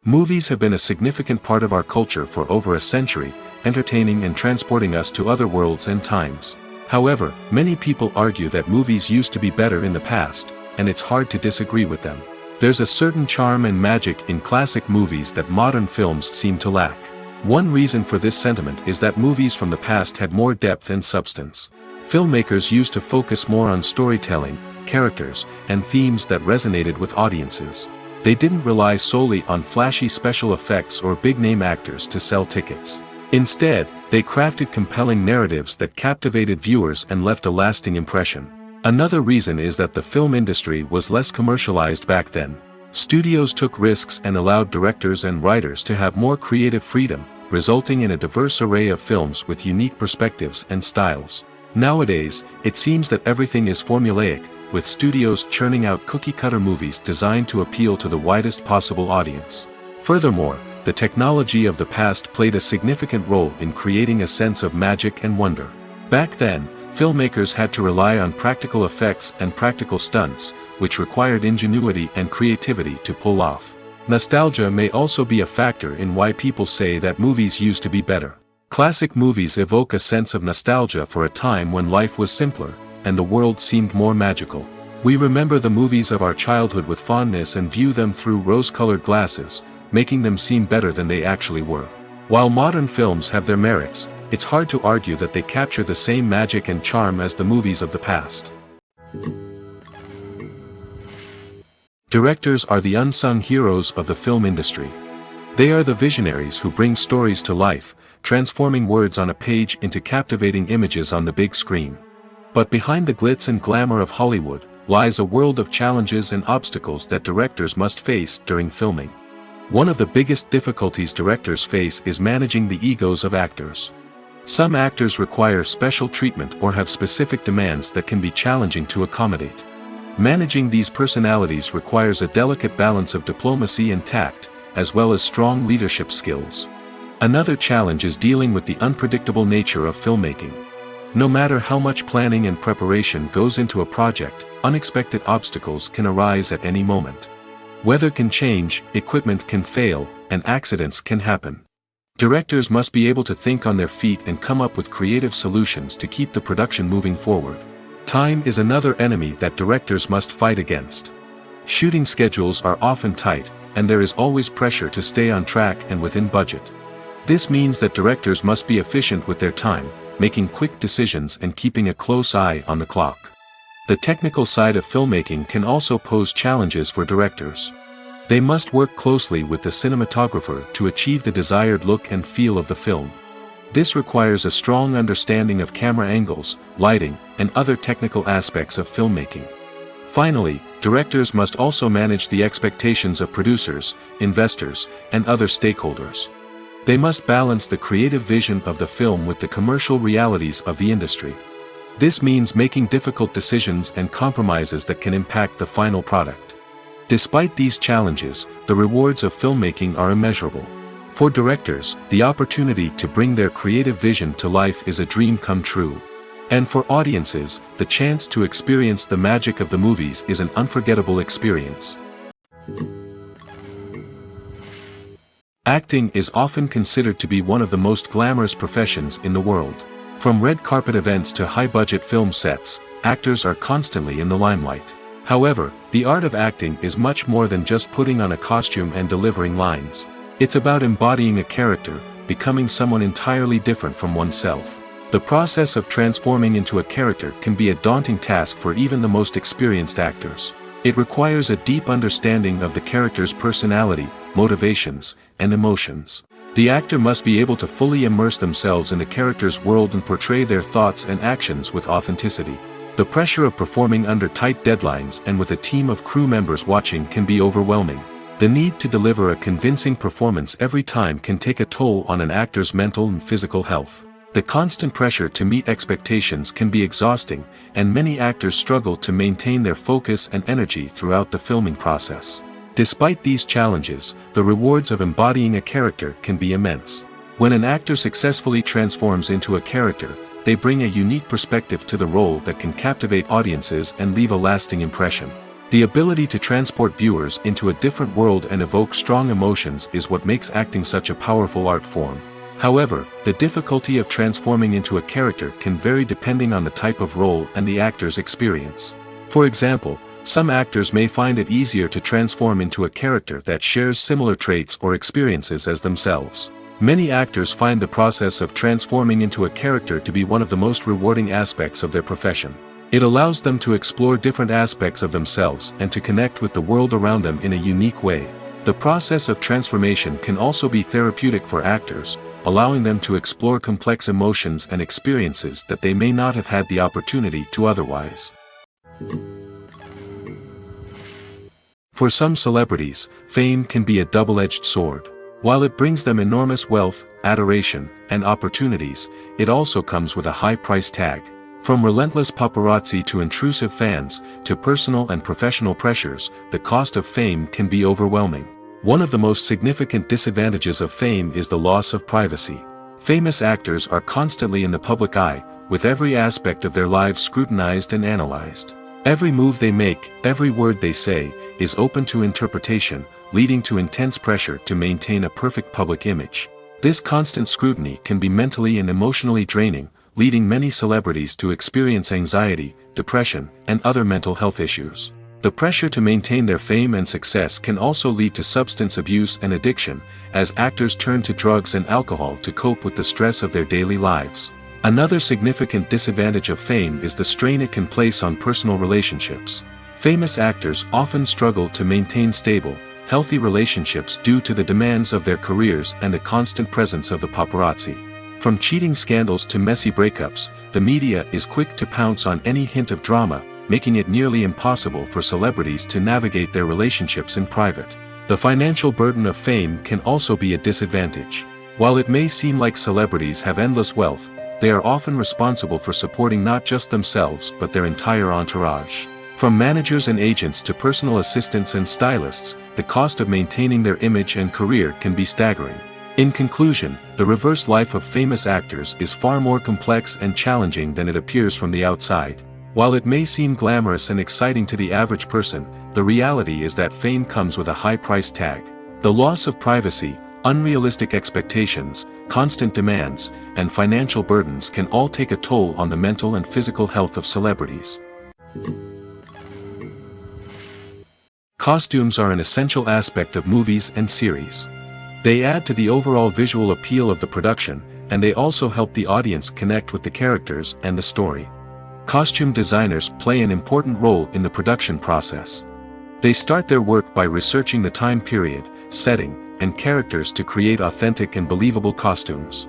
Movies have been a significant part of our culture for over a century, entertaining and transporting us to other worlds and times. However, many people argue that movies used to be better in the past, and it's hard to disagree with them. There's a certain charm and magic in classic movies that modern films seem to lack. One reason for this sentiment is that movies from the past had more depth and substance. Filmmakers used to focus more on storytelling, characters, and themes that resonated with audiences. They didn't rely solely on flashy special effects or big-name actors to sell tickets. Instead, they crafted compelling narratives that captivated viewers and left a lasting impression. Another reason is that the film industry was less commercialized back then. Studios took risks and allowed directors and writers to have more creative freedom, resulting in a diverse array of films with unique perspectives and styles. Nowadays, it seems that everything is formulaic, with studios churning out cookie-cutter movies designed to appeal to the widest possible audience. Furthermore, the technology of the past played a significant role in creating a sense of magic and wonder. Back then, filmmakers had to rely on practical effects and practical stunts, which required ingenuity and creativity to pull off. Nostalgia may also be a factor in why people say that movies used to be better. Classic movies evoke a sense of nostalgia for a time when life was simpler, and the world seemed more magical. We remember the movies of our childhood with fondness and view them through rose-colored glasses, making them seem better than they actually were. While modern films have their merits, it's hard to argue that they capture the same magic and charm as the movies of the past. Directors are the unsung heroes of the film industry. They are the visionaries who bring stories to life, transforming words on a page into captivating images on the big screen. But behind the glitz and glamour of Hollywood, lies a world of challenges and obstacles that directors must face during filming. One of the biggest difficulties directors face is managing the egos of actors. Some actors require special treatment or have specific demands that can be challenging to accommodate. Managing these personalities requires a delicate balance of diplomacy and tact, as well as strong leadership skills. Another challenge is dealing with the unpredictable nature of filmmaking. No matter how much planning and preparation goes into a project, unexpected obstacles can arise at any moment. Weather can change, equipment can fail, and accidents can happen. Directors must be able to think on their feet and come up with creative solutions to keep the production moving forward. Time is another enemy that directors must fight against. Shooting schedules are often tight, and there is always pressure to stay on track and within budget. This means that directors must be efficient with their time, making quick decisions and keeping a close eye on the clock. The technical side of filmmaking can also pose challenges for directors. They must work closely with the cinematographer to achieve the desired look and feel of the film. This requires a strong understanding of camera angles, lighting, and other technical aspects of filmmaking. Finally, directors must also manage the expectations of producers, investors, and other stakeholders. They must balance the creative vision of the film with the commercial realities of the industry. This means making difficult decisions and compromises that can impact the final product. Despite these challenges, the rewards of filmmaking are immeasurable. For directors, the opportunity to bring their creative vision to life is a dream come true. And for audiences, the chance to experience the magic of the movies is an unforgettable experience. Acting is often considered to be one of the most glamorous professions in the world. From red carpet events to high-budget film sets, actors are constantly in the limelight. However, the art of acting is much more than just putting on a costume and delivering lines. It's about embodying a character, becoming someone entirely different from oneself. The process of transforming into a character can be a daunting task for even the most experienced actors. It requires a deep understanding of the character's personality, motivations, and emotions. The actor must be able to fully immerse themselves in the character's world and portray their thoughts and actions with authenticity. The pressure of performing under tight deadlines and with a team of crew members watching can be overwhelming. The need to deliver a convincing performance every time can take a toll on an actor's mental and physical health. The constant pressure to meet expectations can be exhausting, and many actors struggle to maintain their focus and energy throughout the filming process. Despite these challenges, the rewards of embodying a character can be immense. When an actor successfully transforms into a character, they bring a unique perspective to the role that can captivate audiences and leave a lasting impression. The ability to transport viewers into a different world and evoke strong emotions is what makes acting such a powerful art form. However, the difficulty of transforming into a character can vary depending on the type of role and the actor's experience. For example, some actors may find it easier to transform into a character that shares similar traits or experiences as themselves. Many actors find the process of transforming into a character to be one of the most rewarding aspects of their profession. It allows them to explore different aspects of themselves and to connect with the world around them in a unique way. The process of transformation can also be therapeutic for actors, allowing them to explore complex emotions and experiences that they may not have had the opportunity to otherwise. For some celebrities, fame can be a double-edged sword. While it brings them enormous wealth, adoration, and opportunities, it also comes with a high price tag. From relentless paparazzi to intrusive fans, to personal and professional pressures, the cost of fame can be overwhelming. One of the most significant disadvantages of fame is the loss of privacy. Famous actors are constantly in the public eye, with every aspect of their lives scrutinized and analyzed. Every move they make, every word they say, is open to interpretation, leading to intense pressure to maintain a perfect public image. This constant scrutiny can be mentally and emotionally draining, leading many celebrities to experience anxiety, depression, and other mental health issues. The pressure to maintain their fame and success can also lead to substance abuse and addiction, as actors turn to drugs and alcohol to cope with the stress of their daily lives. Another significant disadvantage of fame is the strain it can place on personal relationships. Famous actors often struggle to maintain stable, healthy relationships due to the demands of their careers and the constant presence of the paparazzi. From cheating scandals to messy breakups, the media is quick to pounce on any hint of drama, making it nearly impossible for celebrities to navigate their relationships in private. The financial burden of fame can also be a disadvantage. While it may seem like celebrities have endless wealth, they are often responsible for supporting not just themselves but their entire entourage. From managers and agents to personal assistants and stylists, the cost of maintaining their image and career can be staggering. In conclusion, the reverse life of famous actors is far more complex and challenging than it appears from the outside. While it may seem glamorous and exciting to the average person, the reality is that fame comes with a high price tag. The loss of privacy, unrealistic expectations, constant demands, and financial burdens can all take a toll on the mental and physical health of celebrities. Costumes are an essential aspect of movies and series. They add to the overall visual appeal of the production, and they also help the audience connect with the characters and the story. Costume designers play an important role in the production process. They start their work by researching the time period, setting, and characters to create authentic and believable costumes.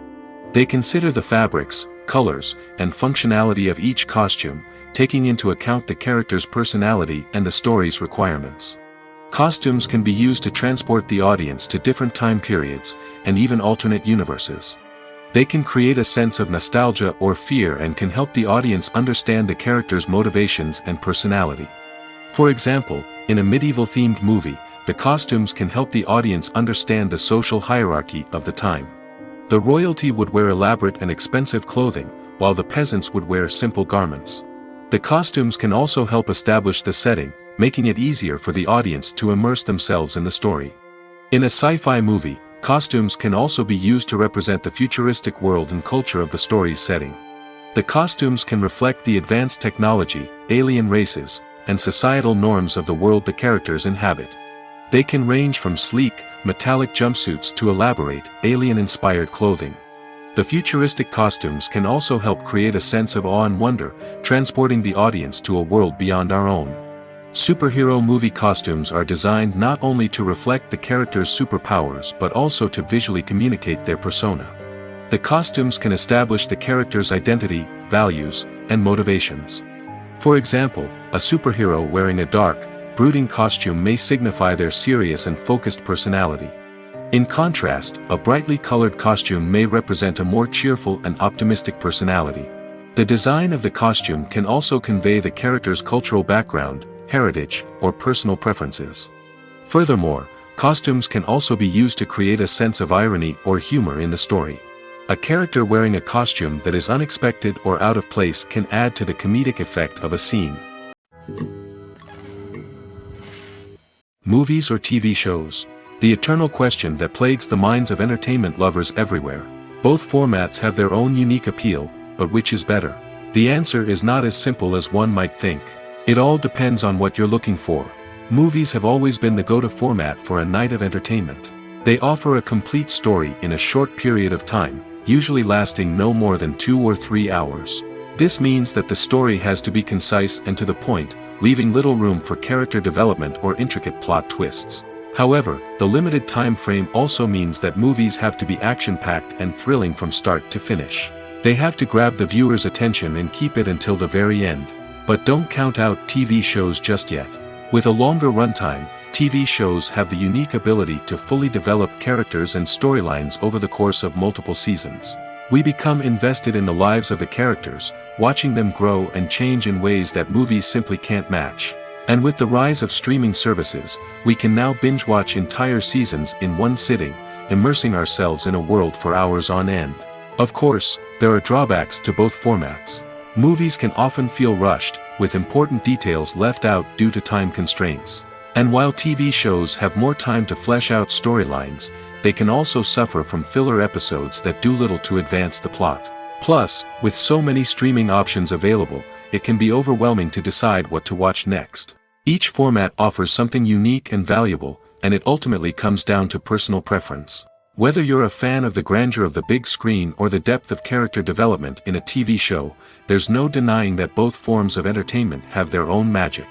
They consider the fabrics, colors, and functionality of each costume, taking into account the character's personality and the story's requirements. Costumes can be used to transport the audience to different time periods, and even alternate universes. They can create a sense of nostalgia or fear and can help the audience understand the character's motivations and personality. For example, in a medieval-themed movie, the costumes can help the audience understand the social hierarchy of the time. The royalty would wear elaborate and expensive clothing, while the peasants would wear simple garments. The costumes can also help establish the setting, making it easier for the audience to immerse themselves in the story. In a sci-fi movie, costumes can also be used to represent the futuristic world and culture of the story's setting. The costumes can reflect the advanced technology, alien races, and societal norms of the world the characters inhabit. They can range from sleek, metallic jumpsuits to elaborate, alien-inspired clothing. The futuristic costumes can also help create a sense of awe and wonder, transporting the audience to a world beyond our own. Superhero movie costumes are designed not only to reflect the character's superpowers but also to visually communicate their persona. The costumes can establish the character's identity, values, and motivations. For example, a superhero wearing a dark, brooding costume may signify their serious and focused personality. In contrast, a brightly colored costume may represent a more cheerful and optimistic personality. The design of the costume can also convey the character's cultural background, heritage, or personal preferences. Furthermore, costumes can also be used to create a sense of irony or humor in the story. A character wearing a costume that is unexpected or out of place can add to the comedic effect of a scene. Movies or TV shows? The eternal question that plagues the minds of entertainment lovers everywhere. Both formats have their own unique appeal, but which is better? The answer is not as simple as one might think. It all depends on what you're looking for. Movies have always been the go-to format for a night of entertainment. They offer a complete story in a short period of time, usually lasting no more than 2 or 3 hours. This means that the story has to be concise and to the point, leaving little room for character development or intricate plot twists. However, the limited time frame also means that movies have to be action-packed and thrilling from start to finish. They have to grab the viewer's attention and keep it until the very end. But don't count out TV shows just yet. With a longer runtime, TV shows have the unique ability to fully develop characters and storylines over the course of multiple seasons. We become invested in the lives of the characters, watching them grow and change in ways that movies simply can't match. And with the rise of streaming services, we can now binge-watch entire seasons in one sitting, immersing ourselves in a world for hours on end. Of course, there are drawbacks to both formats. Movies can often feel rushed, with important details left out due to time constraints. And while TV shows have more time to flesh out storylines, they can also suffer from filler episodes that do little to advance the plot. Plus, with so many streaming options available, it can be overwhelming to decide what to watch next. Each format offers something unique and valuable, and it ultimately comes down to personal preference. Whether you're a fan of the grandeur of the big screen or the depth of character development in a TV show, there's no denying that both forms of entertainment have their own magic.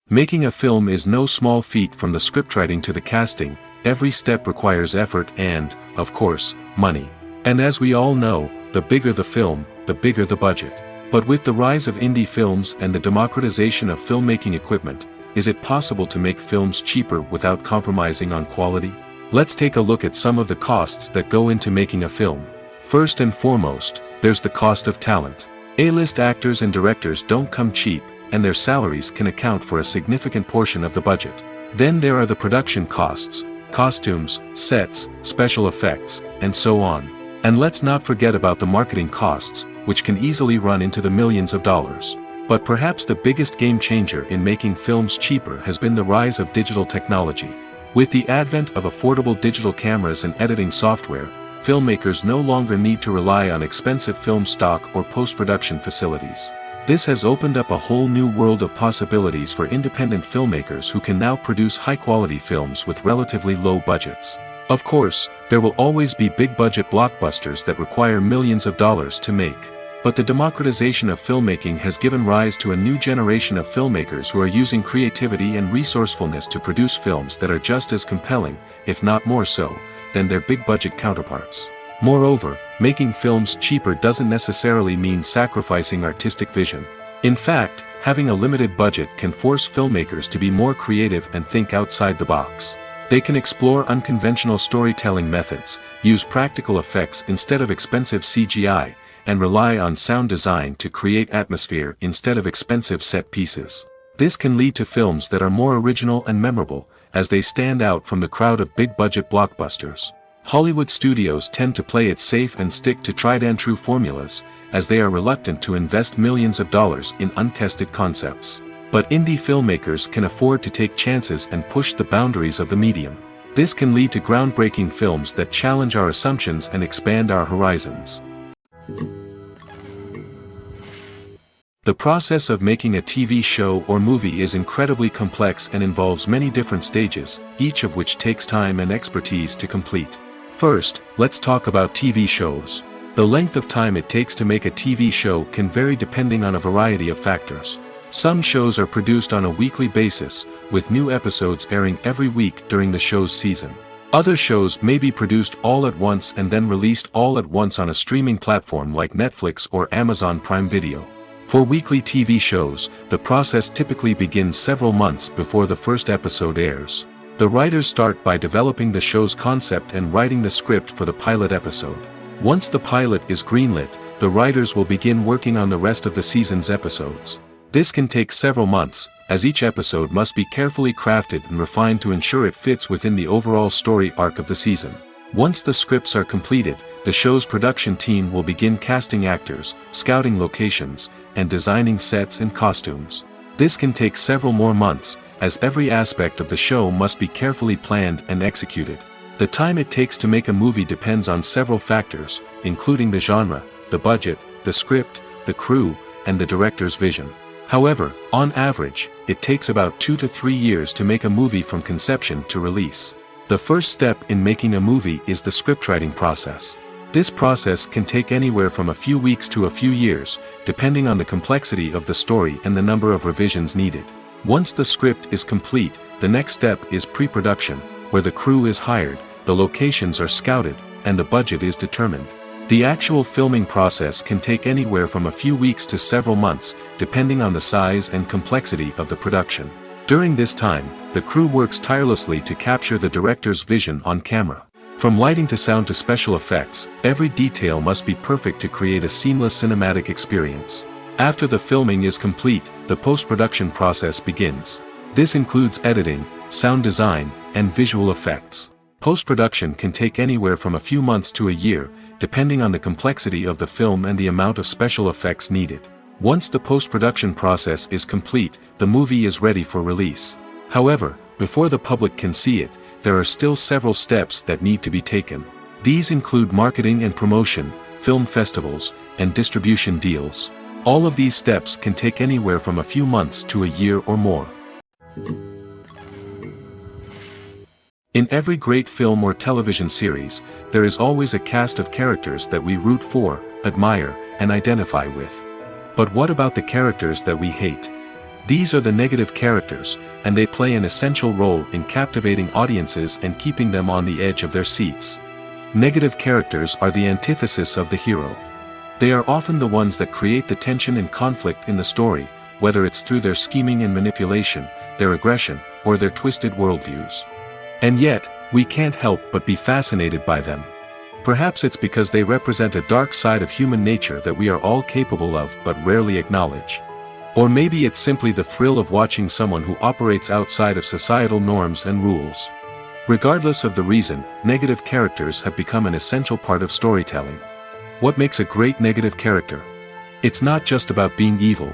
Making a film is no small feat. From the scriptwriting to the casting, every step requires effort and, of course, money. And as we all know, the bigger the film, the bigger the budget. But with the rise of indie films and the democratization of filmmaking equipment, is it possible to make films cheaper without compromising on quality? Let's take a look at some of the costs that go into making a film. First and foremost, there's the cost of talent. A-list actors and directors don't come cheap, and their salaries can account for a significant portion of the budget. Then there are the production costs, costumes, sets, special effects, and so on. And let's not forget about the marketing costs, which can easily run into the millions of dollars. But perhaps the biggest game changer in making films cheaper has been the rise of digital technology. With the advent of affordable digital cameras and editing software, filmmakers no longer need to rely on expensive film stock or post-production facilities. This has opened up a whole new world of possibilities for independent filmmakers who can now produce high-quality films with relatively low budgets. Of course, there will always be big-budget blockbusters that require millions of dollars to make. But the democratization of filmmaking has given rise to a new generation of filmmakers who are using creativity and resourcefulness to produce films that are just as compelling, if not more so, than their big-budget counterparts. Moreover, making films cheaper doesn't necessarily mean sacrificing artistic vision. In fact, having a limited budget can force filmmakers to be more creative and think outside the box. They can explore unconventional storytelling methods, use practical effects instead of expensive CGI, and rely on sound design to create atmosphere instead of expensive set pieces. This can lead to films that are more original and memorable, as they stand out from the crowd of big-budget blockbusters. Hollywood studios tend to play it safe and stick to tried-and-true formulas, as they are reluctant to invest millions of dollars in untested concepts. But indie filmmakers can afford to take chances and push the boundaries of the medium. This can lead to groundbreaking films that challenge our assumptions and expand our horizons. The process of making a TV show or movie is incredibly complex and involves many different stages, each of which takes time and expertise to complete. First, let's talk about TV shows. The length of time it takes to make a TV show can vary depending on a variety of factors. Some shows are produced on a weekly basis, with new episodes airing every week during the show's season. Other shows may be produced all at once and then released all at once on a streaming platform like Netflix or Amazon Prime Video. For weekly TV shows, the process typically begins several months before the first episode airs. The writers start by developing the show's concept and writing the script for the pilot episode. Once the pilot is greenlit, the writers will begin working on the rest of the season's episodes. This can take several months, as each episode must be carefully crafted and refined to ensure it fits within the overall story arc of the season. Once the scripts are completed, the show's production team will begin casting actors, scouting locations, and designing sets and costumes. This can take several more months, as every aspect of the show must be carefully planned and executed. The time it takes to make a movie depends on several factors, including the genre, the budget, the script, the crew, and the director's vision. However, on average, it takes about 2 to 3 years to make a movie from conception to release. The first step in making a movie is the scriptwriting process. This process can take anywhere from a few weeks to a few years, depending on the complexity of the story and the number of revisions needed. Once the script is complete, the next step is pre-production, where the crew is hired, the locations are scouted, and the budget is determined. The actual filming process can take anywhere from a few weeks to several months, depending on the size and complexity of the production. During this time, the crew works tirelessly to capture the director's vision on camera. From lighting to sound to special effects, every detail must be perfect to create a seamless cinematic experience. After the filming is complete, the post-production process begins. This includes editing, sound design, and visual effects. Post-production can take anywhere from a few months to a year, depending on the complexity of the film and the amount of special effects needed. Once the post-production process is complete, the movie is ready for release. However, before the public can see it, there are still several steps that need to be taken. These include marketing and promotion, film festivals, and distribution deals. All of these steps can take anywhere from a few months to a year or more. In every great film or television series, there is always a cast of characters that we root for, admire, and identify with. But what about the characters that we hate? These are the negative characters, and they play an essential role in captivating audiences and keeping them on the edge of their seats. Negative characters are the antithesis of the hero. They are often the ones that create the tension and conflict in the story, whether it's through their scheming and manipulation, their aggression, or their twisted worldviews. And yet, we can't help but be fascinated by them. Perhaps it's because they represent a dark side of human nature that we are all capable of but rarely acknowledge. Or maybe it's simply the thrill of watching someone who operates outside of societal norms and rules. Regardless of the reason, negative characters have become an essential part of storytelling. What makes a great negative character? It's not just about being evil.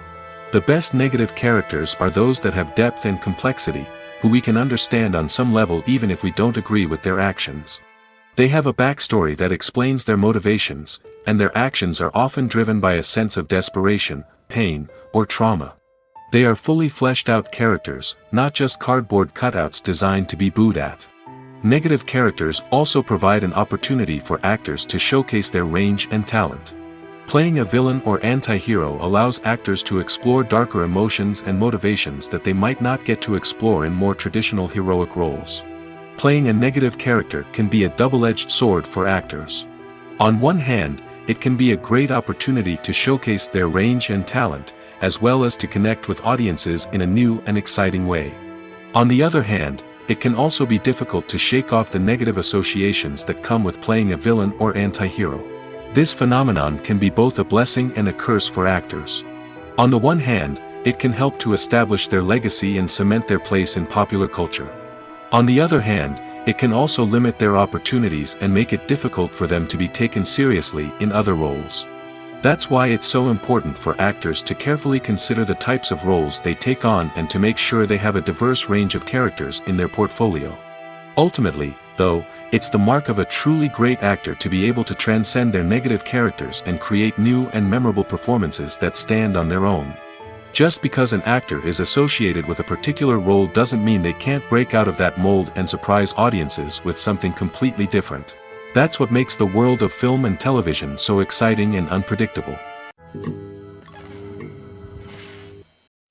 The best negative characters are those that have depth and complexity, who we can understand on some level even if we don't agree with their actions. They have a backstory that explains their motivations, and their actions are often driven by a sense of desperation, pain, or trauma. They are fully fleshed out characters, not just cardboard cutouts designed to be booed at. Negative characters also provide an opportunity for actors to showcase their range and talent. Playing a villain or anti-hero allows actors to explore darker emotions and motivations that they might not get to explore in more traditional heroic roles. Playing a negative character can be a double-edged sword for actors. On one hand, it can be a great opportunity to showcase their range and talent, as well as to connect with audiences in a new and exciting way. On the other hand, it can also be difficult to shake off the negative associations that come with playing a villain or anti-hero. This phenomenon can be both a blessing and a curse for actors. On the one hand, it can help to establish their legacy and cement their place in popular culture. On the other hand, it can also limit their opportunities and make it difficult for them to be taken seriously in other roles. That's why it's so important for actors to carefully consider the types of roles they take on and to make sure they have a diverse range of characters in their portfolio. Ultimately, though, it's the mark of a truly great actor to be able to transcend their negative characters and create new and memorable performances that stand on their own. Just because an actor is associated with a particular role doesn't mean they can't break out of that mold and surprise audiences with something completely different. That's what makes the world of film and television so exciting and unpredictable.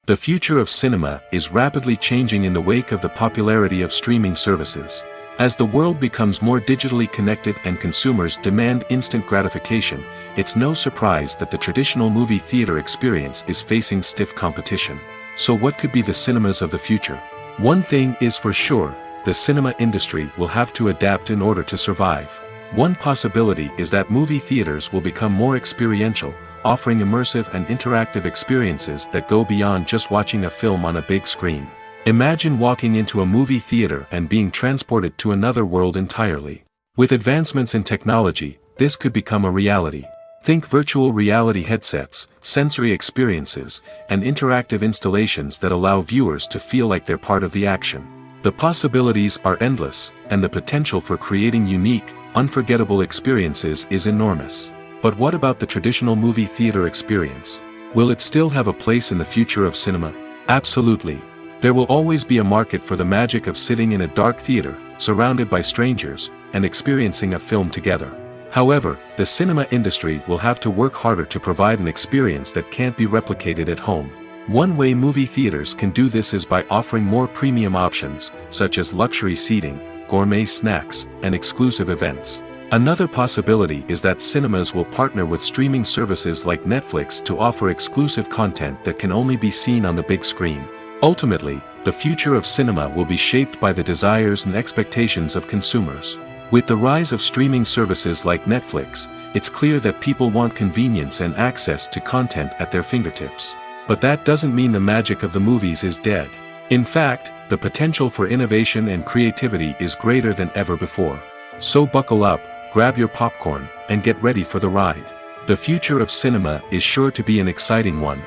The future of cinema is rapidly changing in the wake of the popularity of streaming services. As the world becomes more digitally connected and consumers demand instant gratification, it's no surprise that the traditional movie theater experience is facing stiff competition. So what could be the cinemas of the future? One thing is for sure, the cinema industry will have to adapt in order to survive. One possibility is that movie theaters will become more experiential, offering immersive and interactive experiences that go beyond just watching a film on a big screen. Imagine walking into a movie theater and being transported to another world entirely. With advancements in technology, this could become a reality. Think virtual reality headsets, sensory experiences, and interactive installations that allow viewers to feel like they're part of the action. The possibilities are endless, and the potential for creating unique, unforgettable experiences is enormous. But what about the traditional movie theater experience? Will it still have a place in the future of cinema? Absolutely. There will always be a market for the magic of sitting in a dark theater, surrounded by strangers, and experiencing a film together. However, the cinema industry will have to work harder to provide an experience that can't be replicated at home. One way movie theaters can do this is by offering more premium options, such as luxury seating, gourmet snacks, and exclusive events. Another possibility is that cinemas will partner with streaming services like Netflix to offer exclusive content that can only be seen on the big screen. Ultimately, the future of cinema will be shaped by the desires and expectations of consumers. With the rise of streaming services like Netflix, it's clear that people want convenience and access to content at their fingertips. But that doesn't mean the magic of the movies is dead. In fact, the potential for innovation and creativity is greater than ever before. So buckle up, grab your popcorn, and get ready for the ride. The future of cinema is sure to be an exciting one.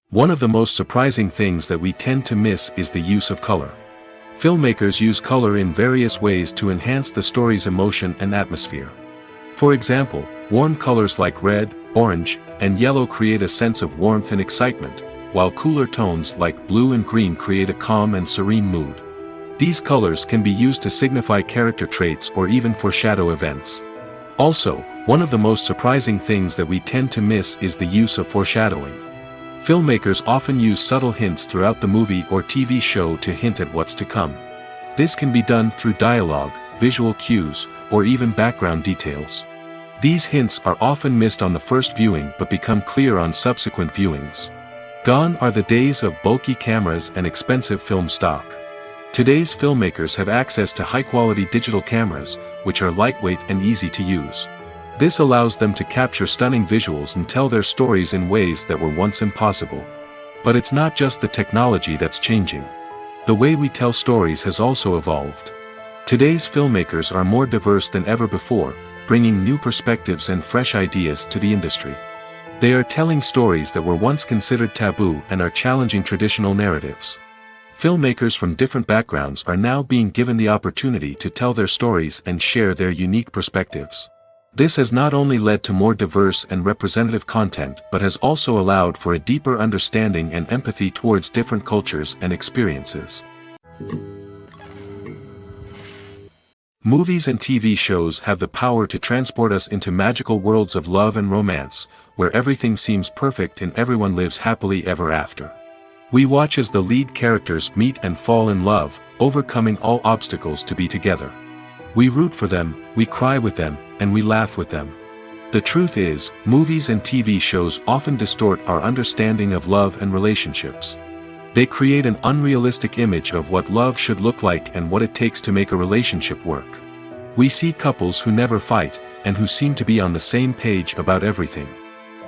One of the most surprising things that we tend to miss is the use of color. Filmmakers use color in various ways to enhance the story's emotion and atmosphere. For example, warm colors like red, orange, and yellow create a sense of warmth and excitement, while cooler tones like blue and green create a calm and serene mood. These colors can be used to signify character traits or even foreshadow events. Also, one of the most surprising things that we tend to miss is the use of foreshadowing. Filmmakers often use subtle hints throughout the movie or TV show to hint at what's to come. This can be done through dialogue, visual cues, or even background details. These hints are often missed on the first viewing but become clear on subsequent viewings. Gone are the days of bulky cameras and expensive film stock. Today's filmmakers have access to high-quality digital cameras, which are lightweight and easy to use. This allows them to capture stunning visuals and tell their stories in ways that were once impossible. But it's not just the technology that's changing. The way we tell stories has also evolved. Today's filmmakers are more diverse than ever before, bringing new perspectives and fresh ideas to the industry. They are telling stories that were once considered taboo and are challenging traditional narratives. Filmmakers from different backgrounds are now being given the opportunity to tell their stories and share their unique perspectives. This has not only led to more diverse and representative content but has also allowed for a deeper understanding and empathy towards different cultures and experiences. Movies and TV shows have the power to transport us into magical worlds of love and romance, where everything seems perfect and everyone lives happily ever after. We watch as the lead characters meet and fall in love, overcoming all obstacles to be together. We root for them, we cry with them, and we laugh with them. The truth is, movies and TV shows often distort our understanding of love and relationships. They create an unrealistic image of what love should look like and what it takes to make a relationship work. We see couples who never fight, and who seem to be on the same page about everything.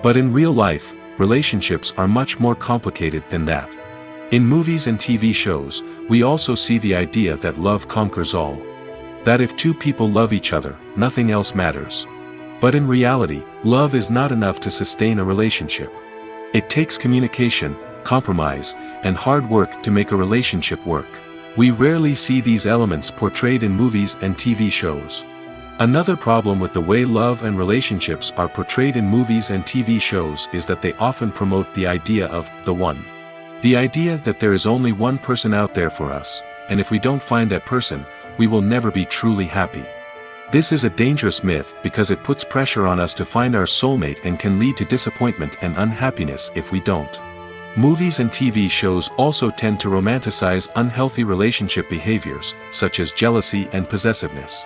But in real life, relationships are much more complicated than that. In movies and TV shows, we also see the idea that love conquers all. That if two people love each other, nothing else matters. But in reality, love is not enough to sustain a relationship. It takes communication, compromise, and hard work to make a relationship work. We rarely see these elements portrayed in movies and TV shows. Another problem with the way love and relationships are portrayed in movies and TV shows is that they often promote the idea of the one. The idea that there is only one person out there for us, and if we don't find that person, we will never be truly happy. This is a dangerous myth because it puts pressure on us to find our soulmate and can lead to disappointment and unhappiness if we don't. Movies and TV shows also tend to romanticize unhealthy relationship behaviors, such as jealousy and possessiveness.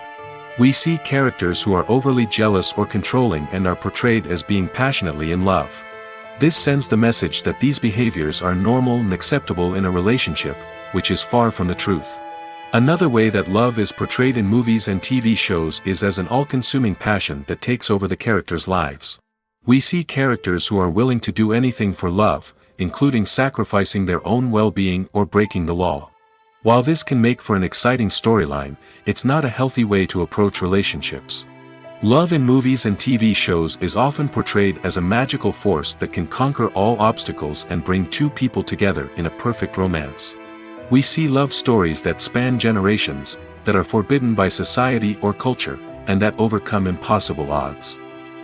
We see characters who are overly jealous or controlling and are portrayed as being passionately in love. This sends the message that these behaviors are normal and acceptable in a relationship, which is far from the truth. Another way that love is portrayed in movies and TV shows is as an all-consuming passion that takes over the characters' lives. We see characters who are willing to do anything for love, including sacrificing their own well-being or breaking the law. While this can make for an exciting storyline, it's not a healthy way to approach relationships. Love in movies and TV shows is often portrayed as a magical force that can conquer all obstacles and bring two people together in a perfect romance. We see love stories that span generations, that are forbidden by society or culture, and that overcome impossible odds.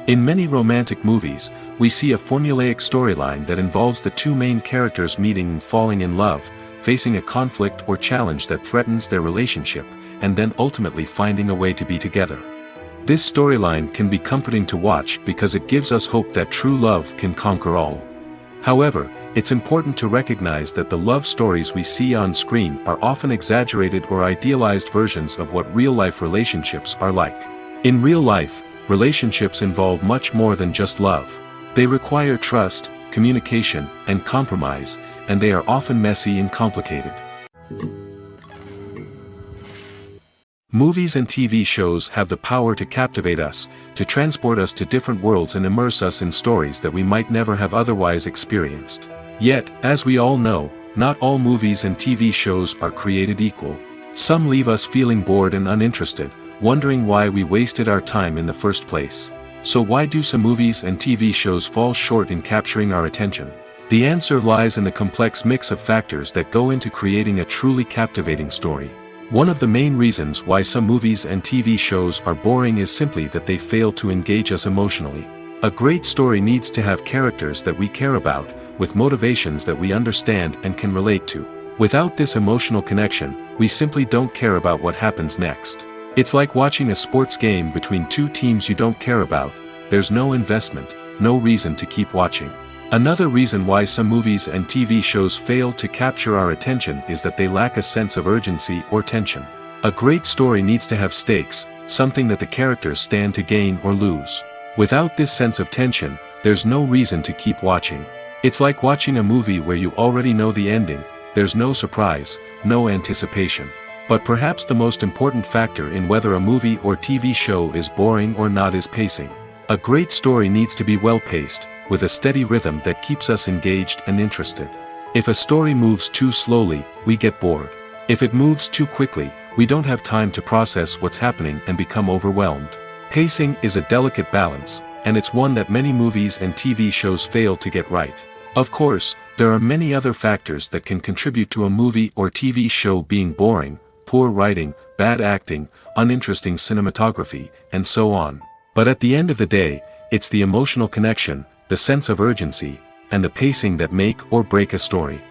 In many romantic movies, we see a formulaic storyline that involves the two main characters meeting and falling in love, facing a conflict or challenge that threatens their relationship, and then ultimately finding a way to be together. This storyline can be comforting to watch because it gives us hope that true love can conquer all. However, it's important to recognize that the love stories we see on screen are often exaggerated or idealized versions of what real-life relationships are like. In real life, relationships involve much more than just love. They require trust, communication, and compromise, and they are often messy and complicated. Movies and TV shows have the power to captivate us, to transport us to different worlds and immerse us in stories that we might never have otherwise experienced. Yet, as we all know, not all movies and TV shows are created equal. Some leave us feeling bored and uninterested, wondering why we wasted our time in the first place. So why do some movies and TV shows fall short in capturing our attention? The answer lies in the complex mix of factors that go into creating a truly captivating story. One of the main reasons why some movies and TV shows are boring is simply that they fail to engage us emotionally. A great story needs to have characters that we care about, with motivations that we understand and can relate to. Without this emotional connection, we simply don't care about what happens next. It's like watching a sports game between two teams you don't care about. There's no investment, no reason to keep watching. Another reason why some movies and TV shows fail to capture our attention is that they lack a sense of urgency or tension. A great story needs to have stakes, something that the characters stand to gain or lose. Without this sense of tension, there's no reason to keep watching. It's like watching a movie where you already know the ending. There's no surprise, no anticipation. But perhaps the most important factor in whether a movie or TV show is boring or not is pacing. A great story needs to be well-paced, with a steady rhythm that keeps us engaged and interested. If a story moves too slowly, we get bored. If it moves too quickly, we don't have time to process what's happening and become overwhelmed. Pacing is a delicate balance, and it's one that many movies and TV shows fail to get right. Of course, there are many other factors that can contribute to a movie or TV show being boring: poor writing, bad acting, uninteresting cinematography, and so on. But at the end of the day, it's the emotional connection, the sense of urgency, and the pacing that make or break a story.